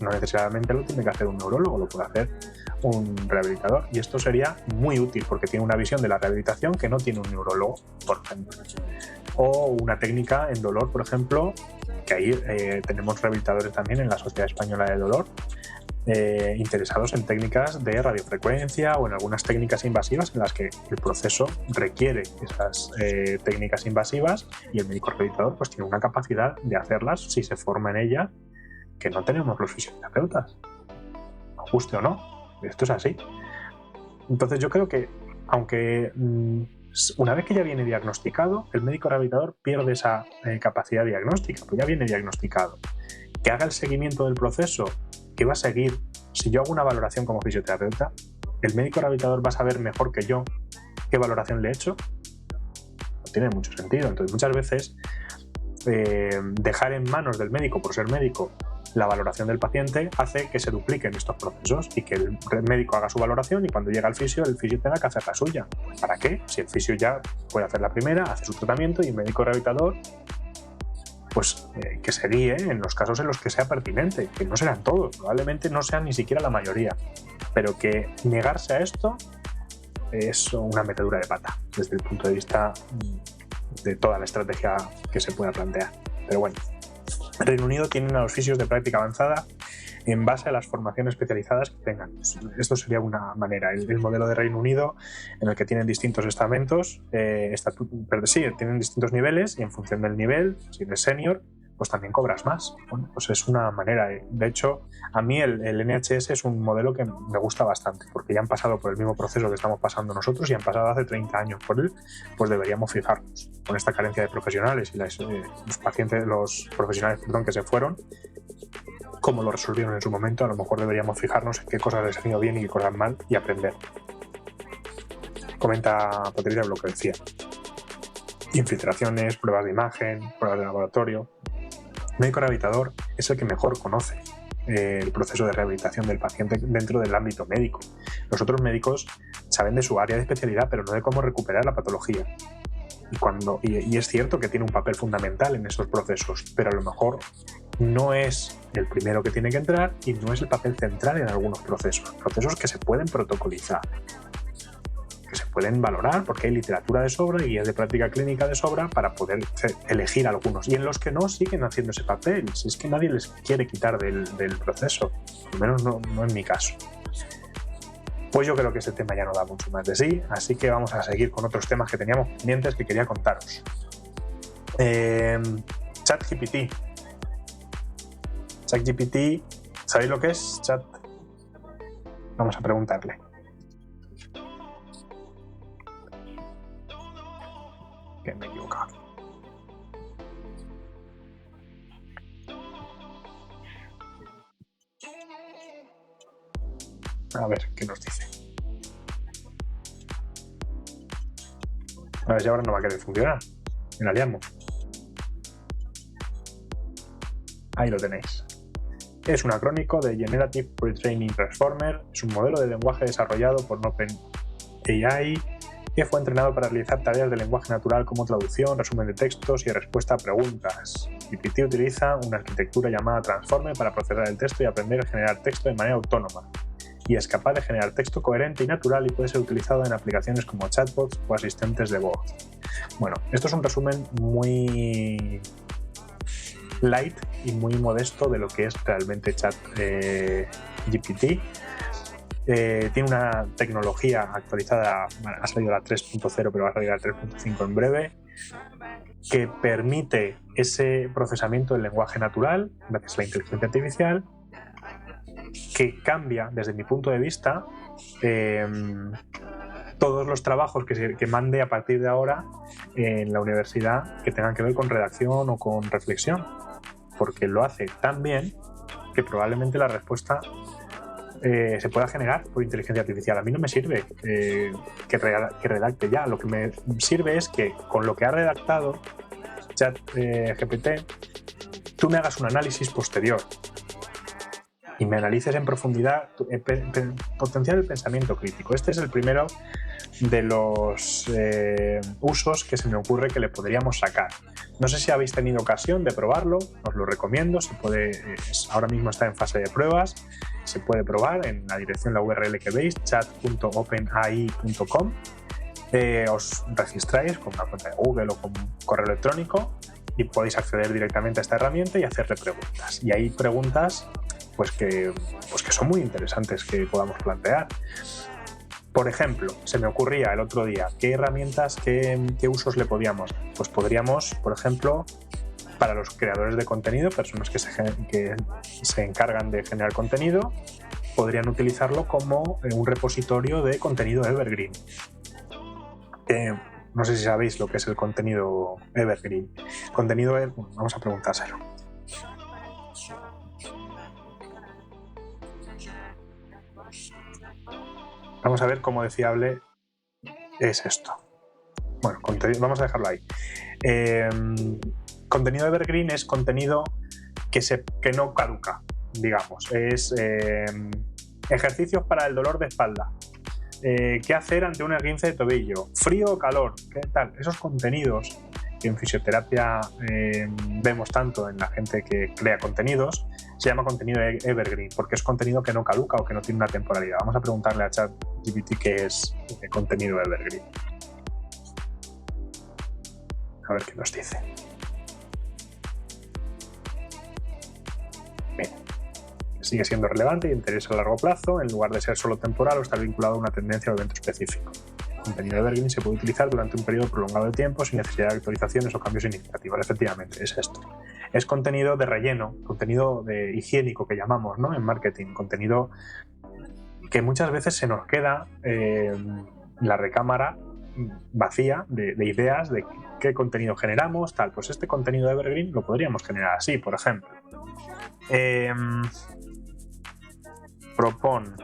No necesariamente lo tiene que hacer un neurólogo, lo puede hacer un rehabilitador, y esto sería muy útil porque tiene una visión de la rehabilitación que no tiene un neurólogo, por ejemplo. O una técnica en dolor, por ejemplo, que ahí tenemos rehabilitadores también en la Sociedad Española de Dolor, interesados en técnicas de radiofrecuencia o en algunas técnicas invasivas en las que el proceso requiere esas técnicas invasivas, y el médico rehabilitador pues tiene una capacidad de hacerlas si se forma en ellas, que no tenemos los fisioterapeutas, guste o no. Esto es así. Entonces yo creo que, aunque una vez que ya viene diagnosticado, el médico rehabilitador pierde esa capacidad diagnóstica, pues ya viene diagnosticado. Que haga el seguimiento del proceso, que va a seguir. Si yo hago una valoración como fisioterapeuta, ¿el médico rehabilitador va a saber mejor que yo qué valoración le he hecho? No tiene mucho sentido. Entonces muchas veces dejar en manos del médico, por ser médico, la valoración del paciente hace que se dupliquen estos procesos y que el médico haga su valoración y cuando llega el fisio tenga que hacer la suya. ¿Para qué? Si el fisio ya puede hacer la primera, hace su tratamiento, y el médico rehabilitador pues que se guíe en los casos en los que sea pertinente, que no serán todos, probablemente no sean ni siquiera la mayoría, pero que negarse a esto es una metedura de pata desde el punto de vista de toda la estrategia que se pueda plantear. Pero bueno, Reino Unido tienen a los fisios de práctica avanzada en base a las formaciones especializadas que tengan. Esto sería una manera. El modelo de Reino Unido, en el que tienen distintos estamentos, tienen distintos niveles, y en función del nivel, si eres senior, pues también cobras más. Bueno, pues es una manera. De hecho, a mí el NHS es un modelo que me gusta bastante, porque ya han pasado por el mismo proceso que estamos pasando nosotros y han pasado hace 30 años por él. Pues deberíamos fijarnos con esta carencia de profesionales y los profesionales que se fueron, cómo lo resolvieron en su momento. A lo mejor deberíamos fijarnos en qué cosas les han ido bien y qué cosas mal y aprender. Comenta Patricia lo que decía. Infiltraciones, pruebas de imagen, pruebas de laboratorio. El médico rehabilitador es el que mejor conoce el proceso de rehabilitación del paciente dentro del ámbito médico. Los otros médicos saben de su área de especialidad, pero no de cómo recuperar la patología. Y es cierto que tiene un papel fundamental en esos procesos, pero a lo mejor no es el primero que tiene que entrar y no es el papel central en algunos procesos que se pueden protocolizar, que se pueden valorar porque hay literatura de sobra y guías de práctica clínica de sobra para poder elegir algunos, y en los que no siguen haciendo ese papel, si es que nadie les quiere quitar del proceso, al menos no en mi caso. Pues yo creo que este tema ya no da mucho más de sí, así que vamos a seguir con otros temas que teníamos pendientes que quería contaros. ChatGPT. ChatGPT, ¿sabéis lo que es? Vamos a preguntarle. Que me he equivocado. A ver, ¿qué nos dice? A ver si ahora no va a querer funcionar. Me la liamos. Ahí lo tenéis. Es un acrónico de Generative Pre-Training Transformer. Es un modelo de lenguaje desarrollado por OpenAI que fue entrenado para realizar tareas de lenguaje natural como traducción, resumen de textos y respuesta a preguntas. GPT utiliza una arquitectura llamada Transformer para procesar el texto y aprender a generar texto de manera autónoma. Y es capaz de generar texto coherente y natural y puede ser utilizado en aplicaciones como chatbots o asistentes de voz. Bueno, esto es un resumen muy light y muy modesto de lo que es realmente ChatGPT. Tiene una tecnología actualizada, ha salido la 3.0 pero va a salir la 3.5 en breve, que permite ese procesamiento del lenguaje natural gracias a la inteligencia artificial, que cambia, desde mi punto de vista, todos los trabajos que mande a partir de ahora en la universidad que tengan que ver con redacción o con reflexión, porque lo hace tan bien que probablemente la respuesta se pueda generar por inteligencia artificial. A mí no me sirve que redacte ya, lo que me sirve es que con lo que ha redactado ChatGPT tú me hagas un análisis posterior y me analices en profundidad, potenciar el pensamiento crítico. Este es el primero de los usos que se me ocurre que le podríamos sacar. No sé si habéis tenido ocasión de probarlo, os lo recomiendo, ahora mismo está en fase de pruebas, se puede probar en la dirección, la URL que veis, chat.openai.com. Os registráis con una cuenta de Google o con un correo electrónico y podéis acceder directamente a esta herramienta y hacerle preguntas. Y hay preguntas pues que son muy interesantes que podamos plantear. Por ejemplo, se me ocurría el otro día, ¿qué herramientas, qué usos le podíamos? Pues podríamos, por ejemplo, para los creadores de contenido, personas que se encargan de generar contenido, podrían utilizarlo como un repositorio de contenido evergreen. No sé si sabéis lo que es el contenido evergreen. Vamos a preguntárselo. Vamos a ver cómo de fiable es esto. Bueno, vamos a dejarlo ahí. Contenido evergreen es contenido que no caduca, digamos. Es ejercicios para el dolor de espalda. ¿Qué hacer ante un esguince de tobillo? ¿Frío o calor? ¿Qué tal? Esos contenidos que en fisioterapia vemos tanto en la gente que crea contenidos, se llama contenido evergreen, porque es contenido que no caduca o que no tiene una temporalidad. Vamos a preguntarle a ChatGPT qué es contenido evergreen. A ver qué nos dice. Bien. Sigue siendo relevante y de interés a largo plazo, en lugar de ser solo temporal o estar vinculado a una tendencia o evento específico. El contenido evergreen se puede utilizar durante un periodo prolongado de tiempo sin necesidad de actualizaciones o cambios significativos. Efectivamente, es esto. Es contenido de relleno, contenido de higiénico que llamamos, ¿no? En marketing, contenido que muchas veces se nos queda la recámara vacía de ideas de qué contenido generamos, tal. Pues este contenido evergreen lo podríamos generar así, por ejemplo. Propon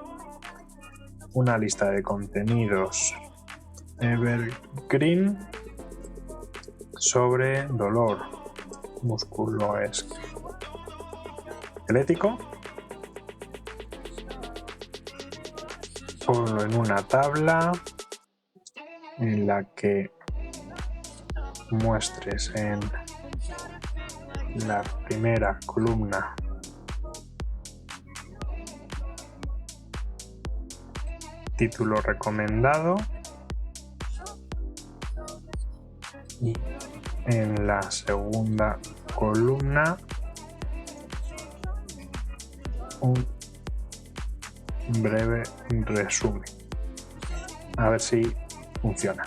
una lista de contenidos evergreen sobre dolor musculoesquelético ponlo en una tabla en la que muestres en la primera columna título recomendado y en la segunda columna un breve resumen. A ver si funciona.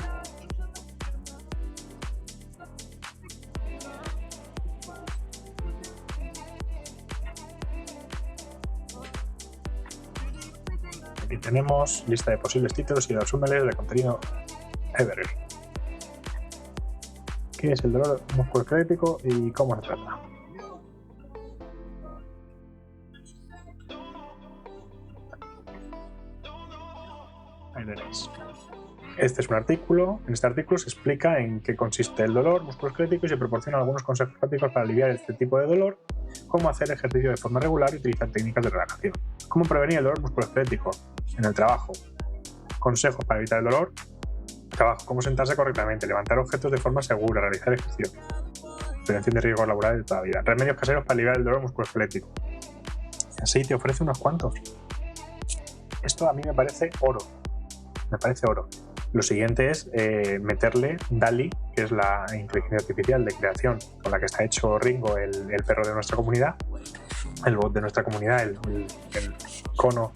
Aquí tenemos lista de posibles títulos y resúmenes de contenido Evergreen. ¿Qué es el dolor musculoesquelético y cómo se trata? Ahí tenéis. Este es un artículo. En este artículo se explica en qué consiste el dolor musculoesquelético y se proporcionan algunos consejos prácticos para aliviar este tipo de dolor, cómo hacer ejercicio de forma regular y utilizar técnicas de relajación, cómo prevenir el dolor musculoesquelético en el trabajo, consejos para evitar el dolor, trabajo, cómo sentarse correctamente, levantar objetos de forma segura, realizar ejercicio, prevención de riesgos laborales de toda la vida, remedios caseros para aliviar el dolor musculoesquelético. Así te ofrece unos cuantos. Esto a mí me parece oro. Me parece oro. Lo siguiente es meterle DALL-E, que es la inteligencia artificial de creación con la que está hecho Ringo, el perro de nuestra comunidad, el bot de nuestra comunidad, el cono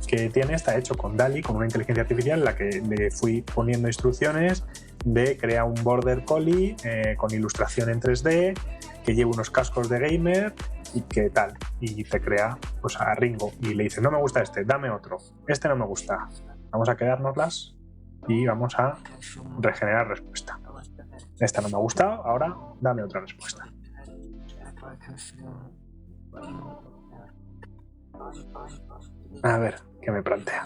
que tiene, está hecho con DALL-E, con una inteligencia artificial en la que le fui poniendo instrucciones de crear un border collie con ilustración en 3D, que lleve unos cascos de gamer y que tal. Y te crea pues, a Ringo y le dice, no me gusta este, dame otro. Este no me gusta. Vamos a quedárnoslas y vamos a regenerar respuesta. Esta no me ha gustado, ahora dame otra respuesta. A ver, ¿qué me plantea?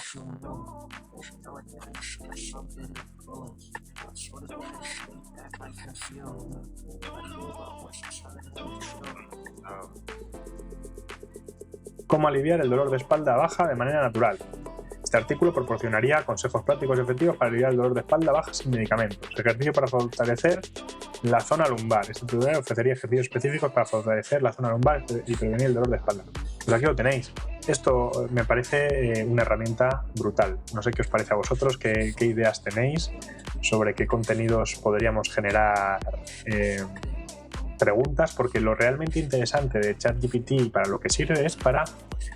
¿Cómo aliviar el dolor de espalda baja de manera natural? Este artículo proporcionaría consejos prácticos y efectivos para aliviar el dolor de espalda baja sin medicamentos. Ejercicio para fortalecer la zona lumbar. Este tutorial ofrecería ejercicios específicos para fortalecer la zona lumbar y prevenir el dolor de espalda. Pues aquí lo tenéis. Esto me parece una herramienta brutal. No sé qué os parece a vosotros, qué ideas tenéis sobre qué contenidos podríamos generar preguntas, porque lo realmente interesante de ChatGPT y para lo que sirve es para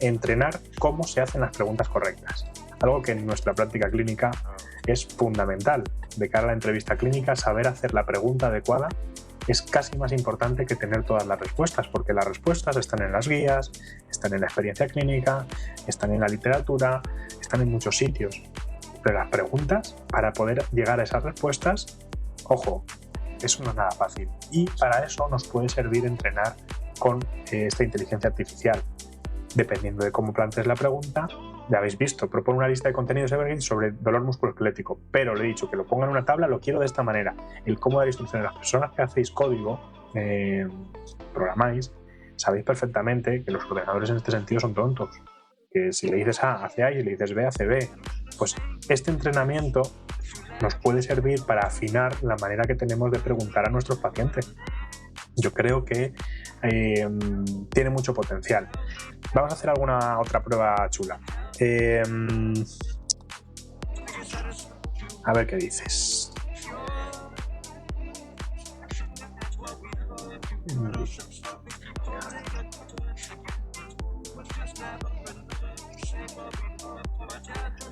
entrenar cómo se hacen las preguntas correctas. Algo que en nuestra práctica clínica es fundamental. De cara a la entrevista clínica, saber hacer la pregunta adecuada es casi más importante que tener todas las respuestas, porque las respuestas están en las guías, están en la experiencia clínica, están en la literatura, están en muchos sitios. Pero las preguntas, para poder llegar a esas respuestas, ojo, eso no es nada fácil. Y para eso nos puede servir entrenar con esta inteligencia artificial. Dependiendo de cómo plantees la pregunta, ya habéis visto, propone una lista de contenidos Evergreen sobre dolor musculoesquelético, pero le he dicho que lo ponga en una tabla, lo quiero de esta manera. El cómo dar instrucciones. Las personas que hacéis código, programáis, sabéis perfectamente que los ordenadores en este sentido son tontos. Que si le dices A, hace A, y le dices B, hace B. Pues este entrenamiento nos puede servir para afinar la manera que tenemos de preguntar a nuestros pacientes. Yo creo que tiene mucho potencial. Vamos a hacer alguna otra prueba chula. A ver qué dices.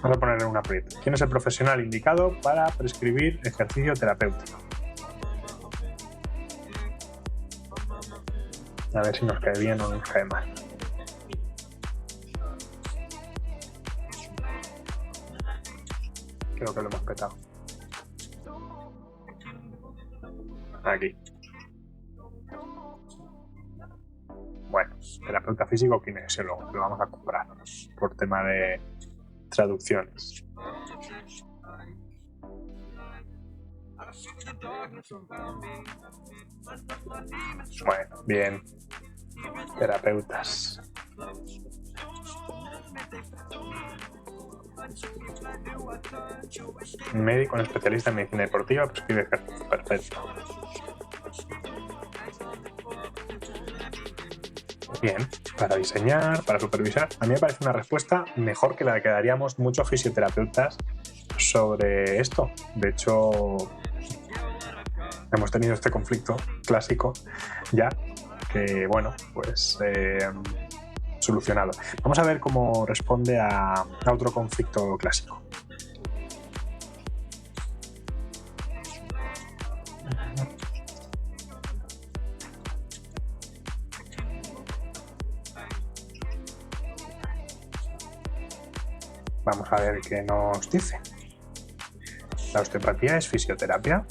Vamos a ponerle un aprieto. ¿Quién es el profesional indicado para prescribir ejercicio terapéutico? A ver si nos cae bien o nos cae mal. Creo que lo hemos petado. Aquí. Bueno, terapeuta físico o kinesiólogo, lo vamos a comprar por tema de traducciones. Bueno, bien. Terapeutas. Médico, un especialista en medicina deportiva, prescribe ejercicio. Perfecto. Bien, para diseñar, para supervisar. A mí me parece una respuesta mejor que la que daríamos muchos fisioterapeutas sobre esto. De hecho, hemos tenido este conflicto clásico ya, que bueno, pues solucionado. Vamos a ver cómo responde a otro conflicto clásico. Vamos a ver qué nos dice. ¿La osteopatía es fisioterapia?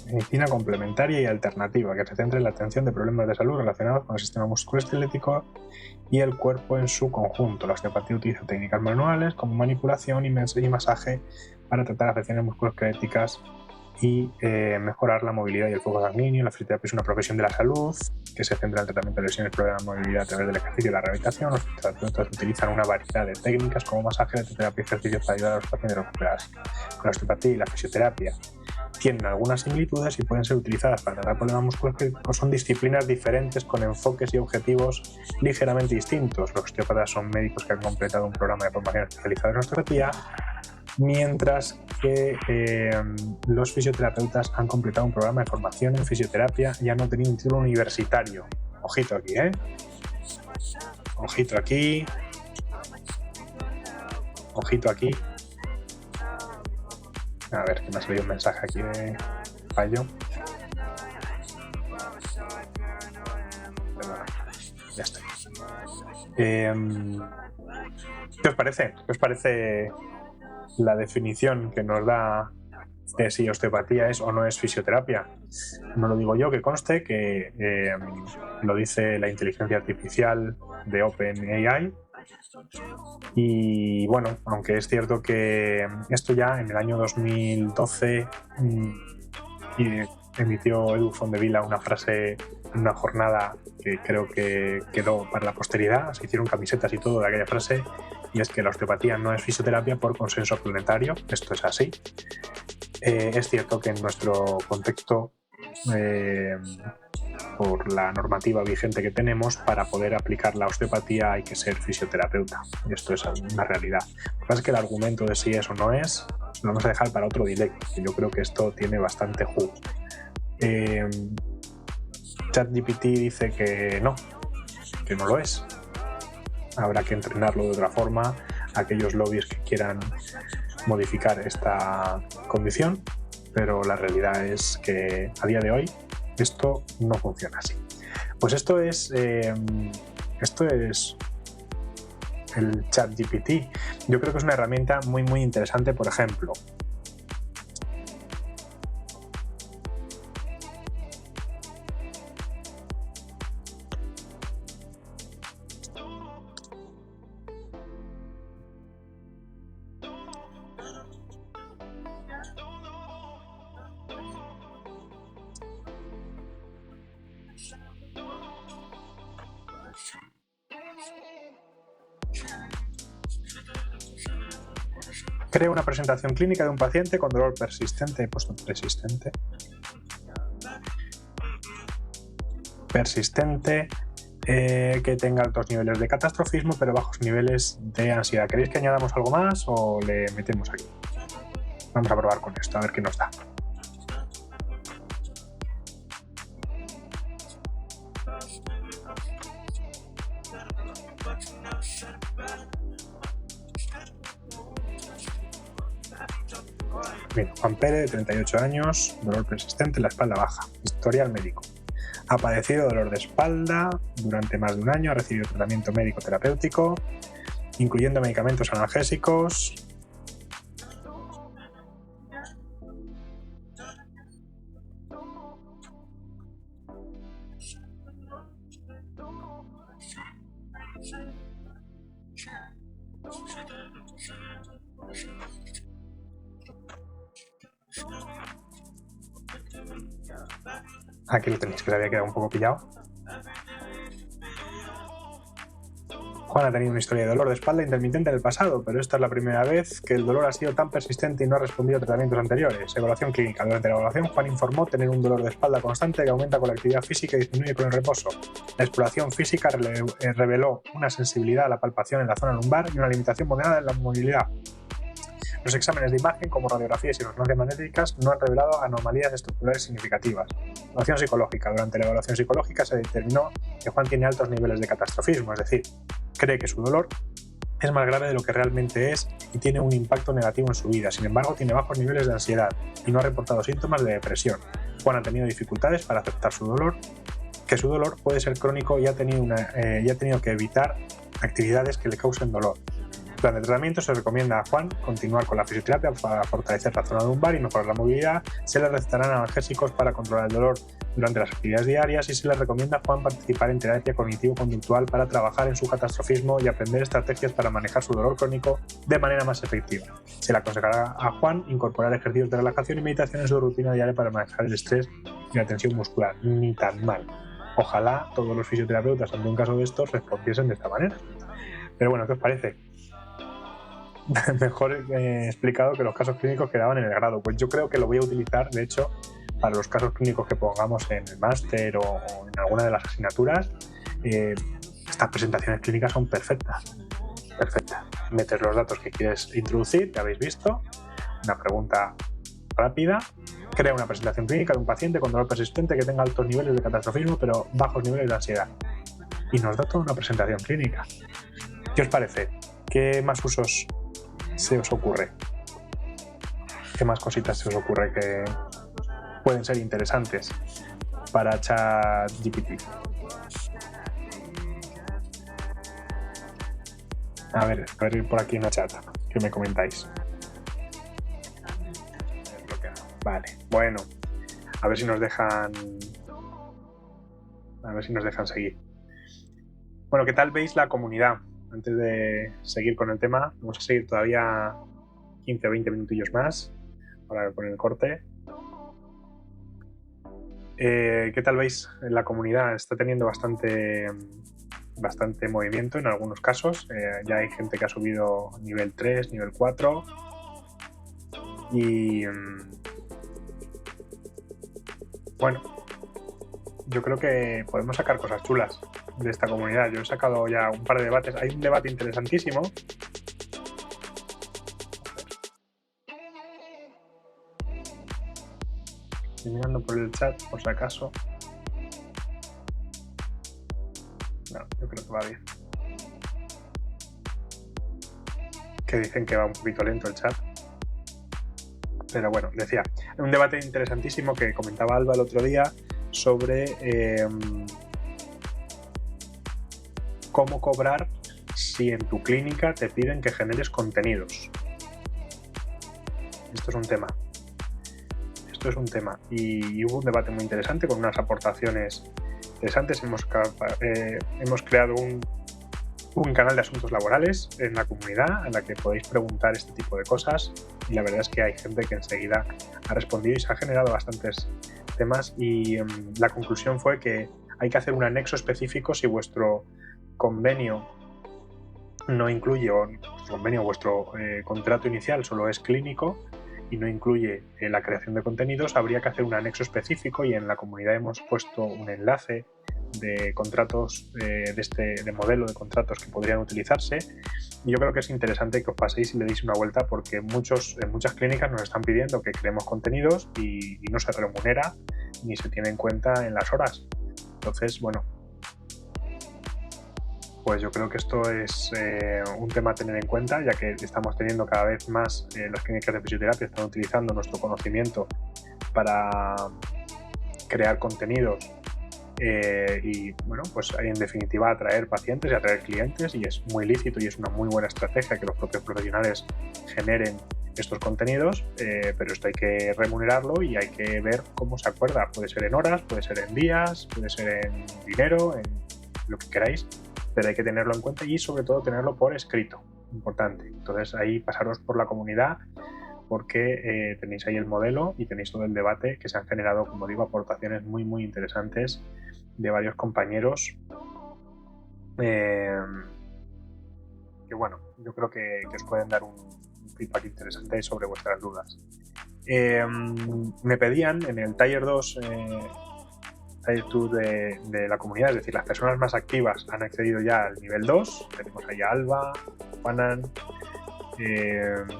Medicina complementaria y alternativa que se centra en la atención de problemas de salud relacionados con el sistema musculoesquelético y el cuerpo en su conjunto. La osteopatía utiliza técnicas manuales como manipulación y masaje para tratar afecciones musculoesqueléticas y mejorar la movilidad y el flujo sanguíneo. La fisioterapia es una profesión de la salud que se centra en el tratamiento de lesiones, problemas de movilidad a través del ejercicio y la rehabilitación. Los fisioterapeutas utilizan una variedad de técnicas como masaje, terapia y ejercicios para ayudar a los pacientes a recuperarse. La osteopatía y la fisioterapia tienen algunas similitudes y pueden ser utilizadas para tratar problemas musculoesqueléticos. Son disciplinas diferentes con enfoques y objetivos ligeramente distintos. Los osteópatas son médicos que han completado un programa de formación especializada en osteopatía, mientras que los fisioterapeutas han completado un programa de formación en fisioterapia y han obtenido un título universitario. Ojito aquí, ¿eh? Ojito aquí. Ojito aquí. A ver, que me ha salido un mensaje aquí de fallo. Ya estoy. ¿Qué os parece? ¿Qué os parece la definición que nos da de si osteopatía es o no es fisioterapia? No lo digo yo, que conste que lo dice la inteligencia artificial de OpenAI. Y bueno, aunque es cierto que esto ya en el año 2012 emitió Edu Fondevila una frase en una jornada que creo que quedó para la posteridad, se hicieron camisetas y todo de aquella frase, y es que la osteopatía no es fisioterapia por consenso planetario. Esto es así. Es cierto que en nuestro contexto, por la normativa vigente que tenemos, para poder aplicar la osteopatía hay que ser fisioterapeuta. Y esto es una realidad. Lo que pasa es que el argumento de si es o no es, lo vamos a dejar para otro directo, que yo creo que esto tiene bastante jugo. ChatGPT dice que no lo es. Habrá que entrenarlo de otra forma. Aquellos lobbies que quieran modificar esta condición, pero la realidad es que a día de hoy esto no funciona así. Pues esto es el ChatGPT. Yo creo que es una herramienta muy muy interesante. Por ejemplo, crea una presentación clínica de un paciente con dolor persistente, he puesto persistente, que tenga altos niveles de catastrofismo pero bajos niveles de ansiedad. ¿Queréis que añadamos algo más o le metemos aquí? Vamos a probar con esto, a ver qué nos da. Bien, Juan Pérez, de 38 años, dolor persistente en la espalda baja, historial médico. Ha padecido dolor de espalda durante más de un año, ha recibido tratamiento médico terapéutico, incluyendo medicamentos analgésicos. Aquí lo tenéis, que se había quedado un poco pillado. Juan ha tenido una historia de dolor de espalda intermitente en el pasado, pero esta es la primera vez que el dolor ha sido tan persistente y no ha respondido a tratamientos anteriores. Evaluación clínica. Durante la evaluación, Juan informó tener un dolor de espalda constante que aumenta con la actividad física y disminuye con el reposo. La exploración física reveló una sensibilidad a la palpación en la zona lumbar y una limitación moderada en la movilidad. Los exámenes de imagen, como radiografías y resonancias magnéticas, no han revelado anomalías estructurales significativas. Evaluación psicológica. Durante la evaluación psicológica se determinó que Juan tiene altos niveles de catastrofismo, es decir, cree que su dolor es más grave de lo que realmente es y tiene un impacto negativo en su vida. Sin embargo, tiene bajos niveles de ansiedad y no ha reportado síntomas de depresión. Juan ha tenido dificultades para aceptar su dolor, que su dolor puede ser crónico y ha tenido que evitar actividades que le causen dolor. Durante el tratamiento se recomienda a Juan continuar con la fisioterapia para fortalecer la zona lumbar y mejorar la movilidad. Se le recetarán analgésicos para controlar el dolor durante las actividades diarias y se le recomienda a Juan participar en terapia cognitivo-conductual para trabajar en su catastrofismo y aprender estrategias para manejar su dolor crónico de manera más efectiva. Se le aconsejará a Juan incorporar ejercicios de relajación y meditación en su rutina diaria para manejar el estrés y la tensión muscular. Ni tan mal. Ojalá todos los fisioterapeutas ante un caso de estos respondiesen de esta manera. Pero bueno, ¿qué os parece? Mejor explicado que los casos clínicos que daban en el grado. Pues yo creo que lo voy a utilizar, de hecho, para los casos clínicos que pongamos en el máster o en alguna de las asignaturas. Estas presentaciones clínicas son perfectas. Metes los datos que quieres introducir, que habéis visto, una pregunta rápida, crea una presentación clínica de un paciente con dolor persistente que tenga altos niveles de catastrofismo pero bajos niveles de ansiedad. Y nos da toda una presentación clínica. ¿Qué os parece? ¿Qué más usos se os ocurre? ¿Qué más cositas se os ocurre que pueden ser interesantes para ChatGPT? A ver por aquí en la chat, ¿qué me comentáis? Vale, bueno, a ver si nos dejan seguir. Bueno, ¿qué tal veis la comunidad? Antes de seguir con el tema, vamos a seguir todavía 15 o 20 minutillos más para poner el corte. ¿Qué tal veis en la comunidad? Está teniendo bastante movimiento en algunos casos. Ya hay gente que ha subido nivel 3, nivel 4. Y bueno, yo creo que podemos sacar cosas chulas de esta comunidad. Yo he sacado ya un par de debates. Hay un debate interesantísimo. Estoy mirando por el chat, por si acaso. No, yo creo que va bien. Que dicen que va un poquito lento el chat. Pero bueno, decía, un debate interesantísimo que comentaba Alba el otro día sobre cómo cobrar si en tu clínica te piden que generes contenidos. Esto es un tema. Y hubo un debate muy interesante con unas aportaciones interesantes. Hemos creado un canal de asuntos laborales en la comunidad en la que podéis preguntar este tipo de cosas y la verdad es que hay gente que enseguida ha respondido y se ha generado bastantes temas y la conclusión fue que hay que hacer un anexo específico si vuestro convenio no incluye vuestro contrato inicial solo es clínico y no incluye la creación de contenidos, habría que hacer un anexo específico y en la comunidad hemos puesto un enlace de contratos, de modelo de contratos que podrían utilizarse y yo creo que es interesante que os paséis y le deis una vuelta porque en muchas clínicas nos están pidiendo que creemos contenidos y no se remunera ni se tiene en cuenta en las horas. Entonces, bueno, pues yo creo que esto es un tema a tener en cuenta, ya que estamos teniendo cada vez más las clínicas de fisioterapia están utilizando nuestro conocimiento para crear contenidos y bueno, pues en definitiva atraer pacientes y atraer clientes y es muy lícito y es una muy buena estrategia que los propios profesionales generen estos contenidos, pero esto hay que remunerarlo y hay que ver cómo se acuerda. Puede ser en horas, puede ser en días, puede ser en dinero, en lo que queráis, pero hay que tenerlo en cuenta y sobre todo tenerlo por escrito, importante. Entonces ahí pasaros por la comunidad porque tenéis ahí el modelo y tenéis todo el debate que se han generado, como digo, aportaciones muy, muy interesantes de varios compañeros. Que bueno, yo creo que os pueden dar un feedback interesante sobre vuestras dudas. Me pedían en el Taller 2, Taller 2 de la comunidad, es decir, las personas más activas han accedido ya al nivel 2. Tenemos ahí a Alba, Juanan,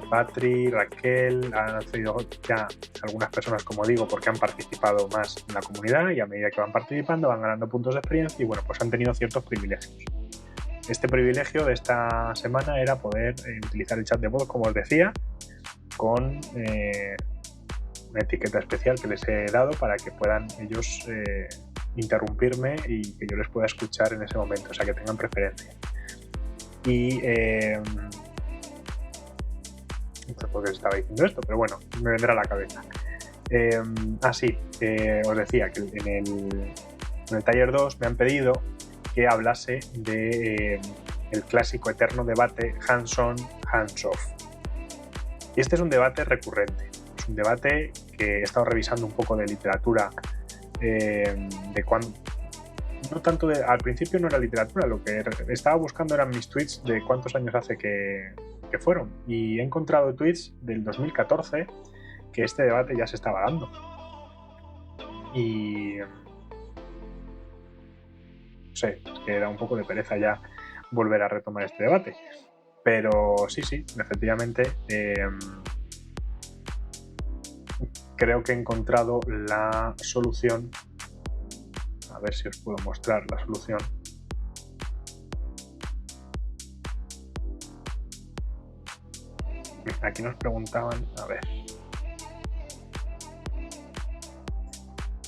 Patri, Raquel, han accedido ya algunas personas, como digo, porque han participado más en la comunidad, y a medida que van participando van ganando puntos de experiencia y bueno, pues han tenido ciertos privilegios. Este privilegio de esta semana era poder utilizar el chat de voz, como os decía, con una etiqueta especial que les he dado para que puedan ellos interrumpirme y que yo les pueda escuchar en ese momento, o sea, que tengan preferencia. Y no sé por qué estaba diciendo esto, pero bueno, me vendrá a la cabeza. Os decía que en el Taller 2 me han pedido que hablase de el clásico eterno debate hands-on, hands-off. Y este es un debate recurrente. Es un debate que he estado revisando un poco de literatura de cuando... No tanto al principio no era literatura, lo que estaba buscando eran mis tweets de cuántos años hace que fueron, y he encontrado tweets del 2014 que este debate ya se estaba dando. Y no sé, es que da un poco de pereza ya volver a retomar este debate, pero sí, efectivamente creo que he encontrado la solución. A ver si os puedo mostrar la solución. Aquí nos preguntaban, a ver.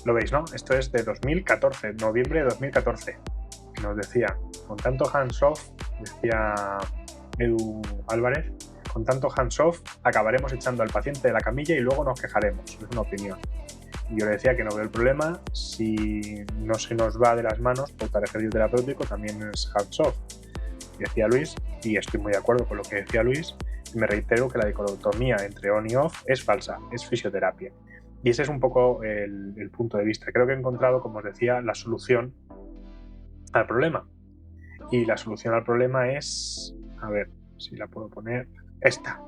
Lo veis, ¿no? Esto es de 2014, noviembre de 2014. Nos decía, con tanto hands-off, decía Edu Álvarez, con tanto hands-off acabaremos echando al paciente de la camilla y luego nos quejaremos. Es una opinión. Y yo le decía que no veo el problema si no se nos va de las manos, porque el ejercicio terapéutico también es hands-off. Y decía Luis, y estoy muy de acuerdo con lo que decía Luis, y me reitero que la dicotomía entre on y off es falsa, es fisioterapia. Y ese es un poco el punto de vista. Creo que he encontrado, como os decía, la solución al problema. Y la solución al problema es, a ver si la puedo poner, esta.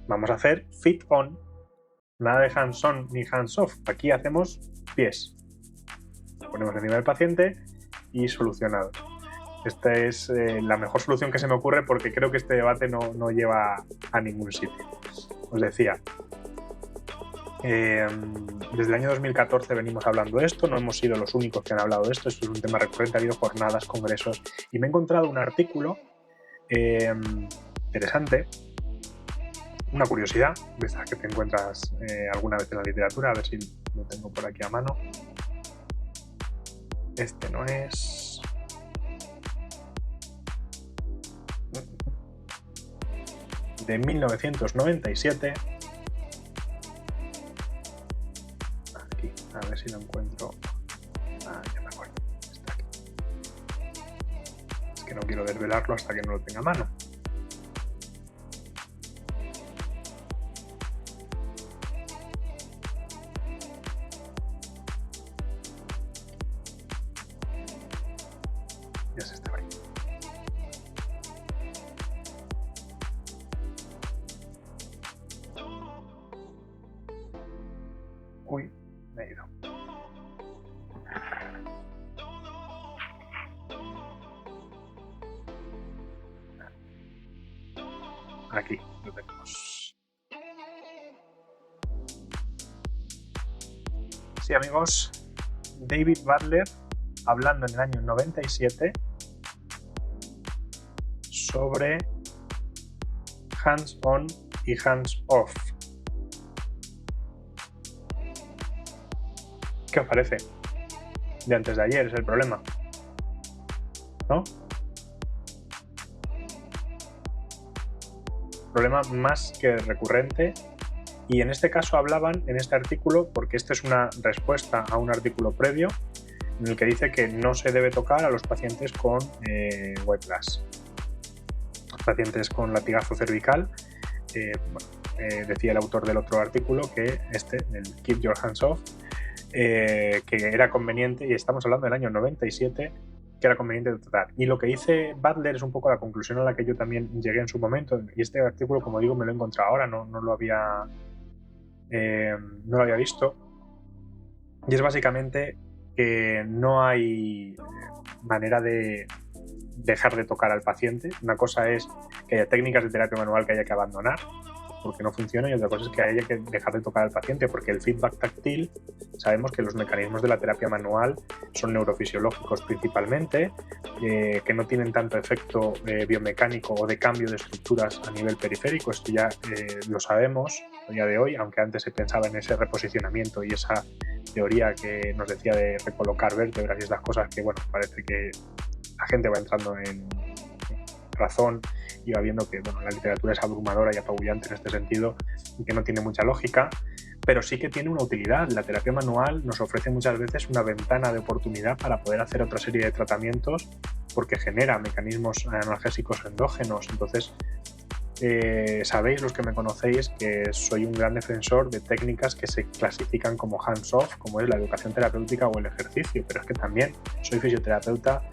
Vamos a hacer fit on, nada de hands on ni hands off. Aquí hacemos pies. Ponemos encima del paciente y solucionado. Esta es la mejor solución que se me ocurre, porque creo que este debate no lleva a ningún sitio. Os decía, desde el año 2014 venimos hablando de esto, no hemos sido los únicos que han hablado de esto, esto es un tema recurrente, ha habido jornadas, congresos, y me he encontrado un artículo interesante, una curiosidad, de estas que te encuentras alguna vez en la literatura, a ver si lo tengo por aquí a mano. Este no es... de 1997. Aquí, a ver si lo encuentro. Ya me acuerdo. Está aquí. Es que no quiero desvelarlo hasta que no lo tenga a mano. Ya se está abriendo. Uy, me he ido. Aquí lo tenemos. Sí, amigos, David Butler, hablando en el año 97 sobre hands-on y hands-off. ¿Qué os parece? De antes de ayer es el problema, ¿no? Problema más que recurrente, y en este caso hablaban en este artículo, porque esto es una respuesta a un artículo previo en el que dice que no se debe tocar a los pacientes con whiplash, pacientes con latigazo cervical, decía el autor del otro artículo que el Keep Your Hands Off, que era conveniente, y estamos hablando del año 97, que era conveniente de tratar. Y lo que dice Butler es un poco la conclusión a la que yo también llegué en su momento, y este artículo, como digo, me lo he encontrado ahora, no lo había visto, y es básicamente que no hay manera de dejar de tocar al paciente. Una cosa es que haya técnicas de terapia manual que haya que abandonar porque no funciona, y otra cosa es que haya que dejar de tocar al paciente, porque el feedback táctil, sabemos que los mecanismos de la terapia manual son neurofisiológicos principalmente, que no tienen tanto efecto biomecánico o de cambio de estructuras a nivel periférico. Esto ya lo sabemos a día de hoy, aunque antes se pensaba en ese reposicionamiento y esa teoría que nos decía de recolocar vértebras y estas cosas que, bueno, parece que la gente va entrando en razón y va viendo que, bueno, la literatura es abrumadora y apabullante en este sentido y que no tiene mucha lógica, pero sí que tiene una utilidad. La terapia manual nos ofrece muchas veces una ventana de oportunidad para poder hacer otra serie de tratamientos porque genera mecanismos analgésicos endógenos. Entonces, sabéis, los que me conocéis, que soy un gran defensor de técnicas que se clasifican como hands-off, como es la educación terapéutica o el ejercicio, pero es que también soy fisioterapeuta,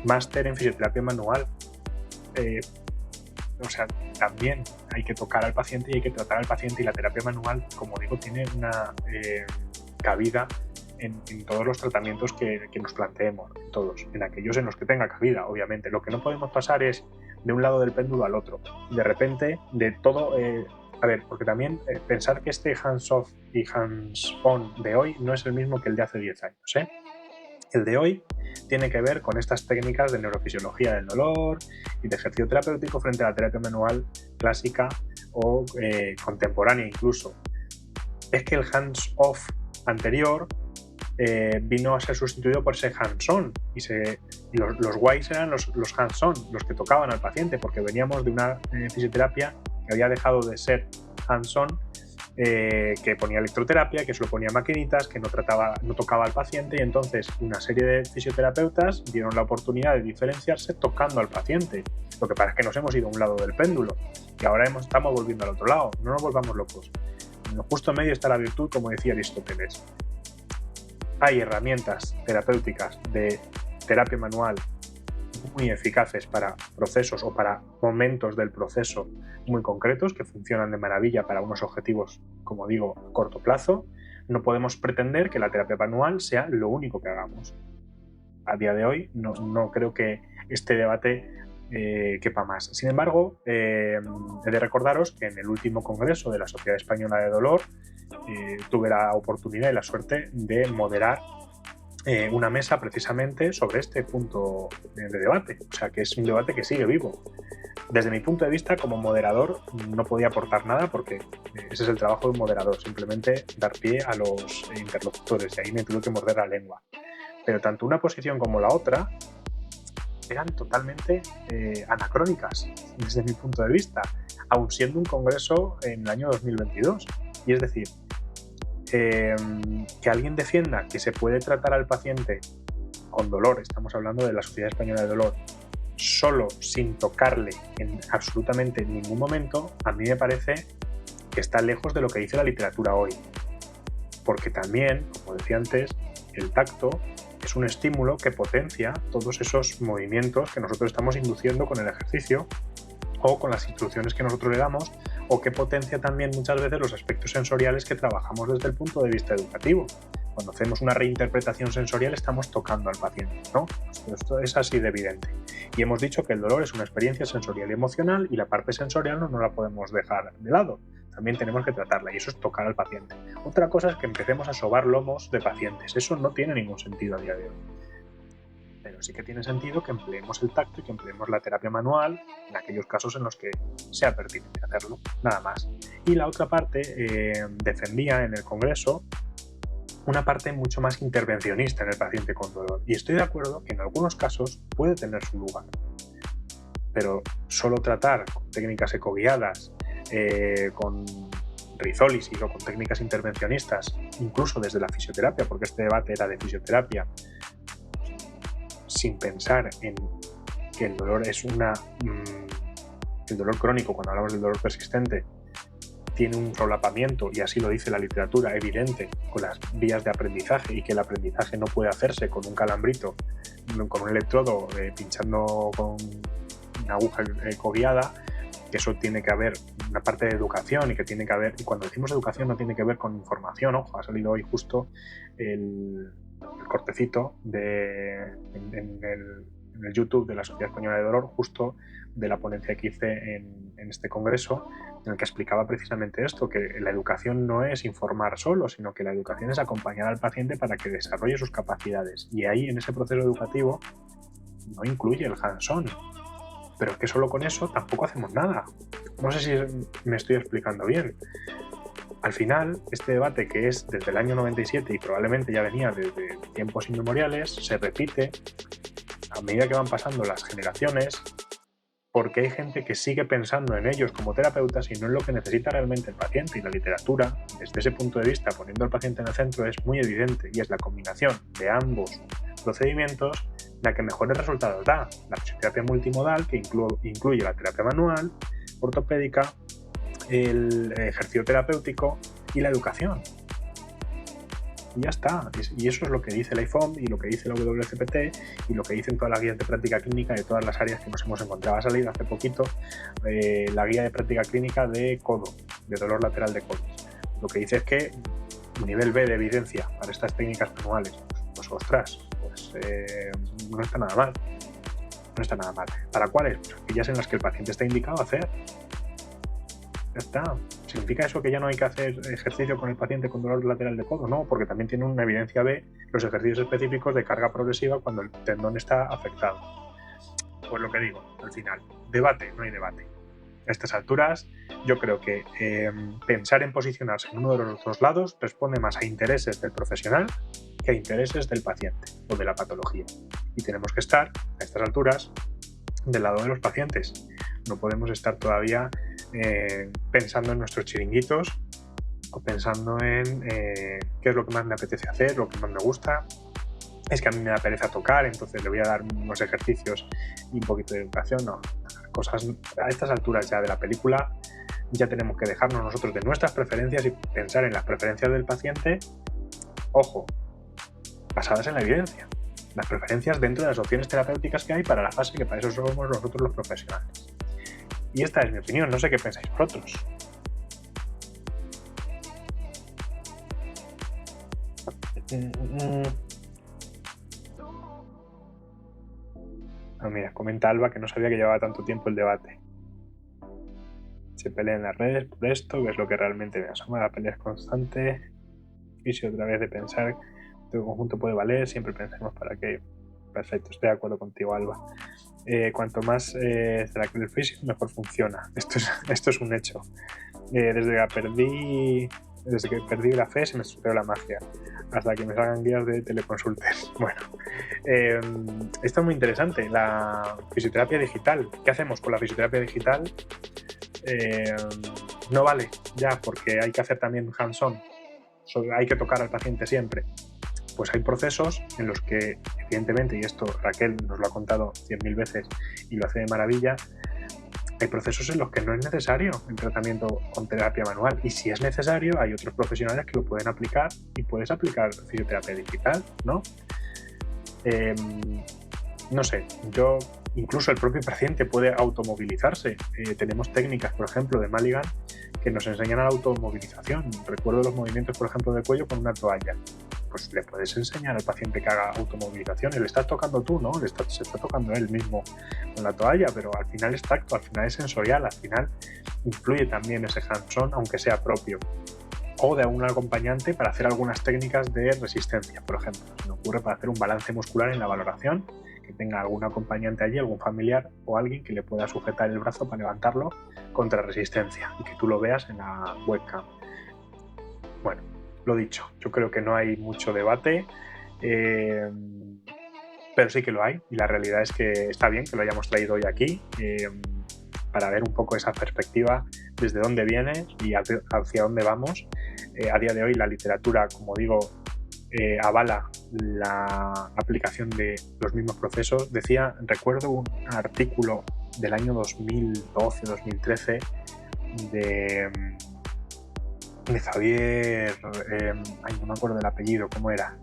máster en fisioterapia manual. O sea, también hay que tocar al paciente y hay que tratar al paciente, y la terapia manual, como digo, tiene una cabida en todos los tratamientos que nos planteemos, todos, en aquellos en los que tenga cabida, obviamente. Lo que no podemos pasar es de un lado del péndulo al otro, de repente, de todo. A ver, porque también pensar que este hands-off y hands-on de hoy no es el mismo que el de hace 10 años, ¿eh? El de hoy tiene que ver con estas técnicas de neurofisiología del dolor y de ejercicio terapéutico frente a la terapia manual clásica o contemporánea incluso. Es que el hands-off anterior vino a ser sustituido por ese hands-on, y los guays eran los hands-on, los que tocaban al paciente, porque veníamos de una fisioterapia que había dejado de ser hands-on, que ponía electroterapia, que solo ponía maquinitas, que no tocaba al paciente, y entonces una serie de fisioterapeutas dieron la oportunidad de diferenciarse tocando al paciente. Lo que pasa es que nos hemos ido a un lado del péndulo y ahora estamos volviendo al otro lado. No nos volvamos locos. En lo justo medio está la virtud, como decía Aristóteles. Hay herramientas terapéuticas de terapia manual muy eficaces para procesos o para momentos del proceso muy concretos, que funcionan de maravilla para unos objetivos, como digo, a corto plazo. No podemos pretender que la terapia manual sea lo único que hagamos. A día de hoy no creo que este debate quepa más. Sin embargo, he de recordaros que en el último congreso de la Sociedad Española de Dolor tuve la oportunidad y la suerte de moderar una mesa precisamente sobre este punto de debate. O sea, que es un debate que sigue vivo. Desde mi punto de vista, como moderador, no podía aportar nada porque ese es el trabajo de un moderador, simplemente dar pie a los interlocutores, y ahí me tuve que morder la lengua. Pero tanto una posición como la otra eran totalmente anacrónicas desde mi punto de vista, aun siendo un congreso en el año 2022. Y es decir, que alguien defienda que se puede tratar al paciente con dolor, estamos hablando de la Sociedad Española de Dolor, solo sin tocarle en absolutamente ningún momento, a mí me parece que está lejos de lo que dice la literatura hoy. Porque también, como decía antes, el tacto es un estímulo que potencia todos esos movimientos que nosotros estamos induciendo con el ejercicio o con las instrucciones que nosotros le damos, o que potencia también muchas veces los aspectos sensoriales que trabajamos desde el punto de vista educativo. Cuando hacemos una reinterpretación sensorial estamos tocando al paciente, ¿no? Esto es así de evidente. Y hemos dicho que el dolor es una experiencia sensorial y emocional, y la parte sensorial no la podemos dejar de lado. También tenemos que tratarla, y eso es tocar al paciente. Otra cosa es que empecemos a sobar lomos de pacientes. Eso no tiene ningún sentido a día de hoy. Pero sí que tiene sentido que empleemos el tacto y que empleemos la terapia manual en aquellos casos en los que sea pertinente hacerlo, nada más. Y la otra parte defendía en el congreso una parte mucho más intervencionista en el paciente con dolor. Y estoy de acuerdo que en algunos casos puede tener su lugar. Pero solo tratar con técnicas ecoguiadas, con rizólisis o con técnicas intervencionistas, incluso desde la fisioterapia, porque este debate era de fisioterapia, sin pensar en que el dolor es el dolor crónico, cuando hablamos del dolor persistente, tiene un solapamiento, y así lo dice la literatura, evidente con las vías de aprendizaje, y que el aprendizaje no puede hacerse con un calambrito, con un electrodo pinchando con una aguja coguiada, que eso tiene que haber una parte de educación, y que tiene que haber, y cuando decimos educación no tiene que ver con información. Ojo, ha salido hoy justo el cortecito en el YouTube de la Sociedad Española de Dolor, justo de la ponencia que hice en este congreso, en el que explicaba precisamente esto, que la educación no es informar solo, sino que la educación es acompañar al paciente para que desarrolle sus capacidades. Y ahí, en ese proceso educativo, no incluye el hands-on. Pero es que solo con eso tampoco hacemos nada. No sé si me estoy explicando bien. Al final, este debate, que es desde el año 97 y probablemente ya venía desde tiempos inmemoriales, se repite a medida que van pasando las generaciones, porque hay gente que sigue pensando en ellos como terapeutas y no en lo que necesita realmente el paciente. Y la literatura, desde ese punto de vista, poniendo al paciente en el centro, es muy evidente, y es la combinación de ambos procedimientos la que mejores resultados da. La fisioterapia multimodal, que incluye la terapia manual, ortopédica, el ejercicio terapéutico y la educación. Y ya está. Y eso es lo que dice la IFOM y lo que dice la WCPT y lo que dicen todas las guías de práctica clínica de todas las áreas que nos hemos encontrado. Ha salido hace poquito la guía de práctica clínica de codo, de dolor lateral de codo. Lo que dice es que nivel B de evidencia para estas técnicas manuales, pues ostras, pues no está nada mal. No está nada mal. ¿Para cuáles? Pues aquellas en las que el paciente está indicado a hacer. Ya está. ¿Significa eso que ya no hay que hacer ejercicio con el paciente con dolor lateral de codo? No, porque también tiene una evidencia B los ejercicios específicos de carga progresiva cuando el tendón está afectado. Pues lo que digo, al final, debate, no hay debate. A estas alturas, yo creo que pensar en posicionarse en uno de los dos lados responde más a intereses del profesional que a intereses del paciente o de la patología. Y tenemos que estar, a estas alturas, del lado de los pacientes. No podemos estar todavía pensando en nuestros chiringuitos o pensando en qué es lo que más me apetece hacer, lo que más me gusta. Es que a mí me da pereza tocar, entonces le voy a dar unos ejercicios y un poquito de educación. No, cosas a estas alturas ya de la película ya tenemos que dejarnos nosotros de nuestras preferencias y pensar en las preferencias del paciente, ojo, basadas en la evidencia. Las preferencias dentro de las opciones terapéuticas que hay para la fase, que para eso somos nosotros los profesionales. Y esta es mi opinión, no sé qué pensáis vosotros. Mira, comenta Alba que no sabía que llevaba tanto tiempo el debate. Se pelea en las redes por esto, que es lo que realmente me asoma. La pelea es constante. Fisio otra vez de pensar que el conjunto puede valer, siempre pensemos para qué. Perfecto, estoy de acuerdo contigo, Alba. Cuanto más será que el fisio, mejor funciona. Esto es un hecho. Desde que perdí la fe se me estropeó la magia, hasta que me salgan guías de teleconsultas. Bueno, esto es muy interesante, la fisioterapia digital. ¿Qué hacemos con la fisioterapia digital? No vale ya, porque hay que hacer también hands-on. Hay que tocar al paciente siempre. Pues hay procesos en los que, evidentemente, y esto Raquel nos lo ha contado 100.000 veces y lo hace de maravilla, hay procesos en los que no es necesario el tratamiento con terapia manual, y si es necesario hay otros profesionales que lo pueden aplicar y puedes aplicar fisioterapia digital, ¿no? No sé, incluso el propio paciente puede automovilizarse. Tenemos técnicas, por ejemplo, de Mulligan que nos enseñan a la automovilización. Recuerdo los movimientos, por ejemplo, de cuello con una toalla. Pues le puedes enseñar al paciente que haga automovilización. Le estás tocando tú, ¿no? Se está tocando él mismo con la toalla, pero al final es tacto, al final es sensorial, al final influye también ese hands-on, aunque sea propio. O de un acompañante para hacer algunas técnicas de resistencia, por ejemplo. Se me ocurre para hacer un balance muscular en la valoración, que tenga algún acompañante allí, algún familiar o alguien que le pueda sujetar el brazo para levantarlo contra resistencia y que tú lo veas en la webcam. Bueno, lo dicho, yo creo que no hay mucho debate, pero sí que lo hay, y la realidad es que está bien que lo hayamos traído hoy aquí para ver un poco esa perspectiva desde dónde viene y hacia dónde vamos. A día de hoy la literatura, como digo, avala la aplicación de los mismos procesos. Recuerdo un artículo del año 2012-2013 de de Javier, no me acuerdo del apellido, ¿cómo era?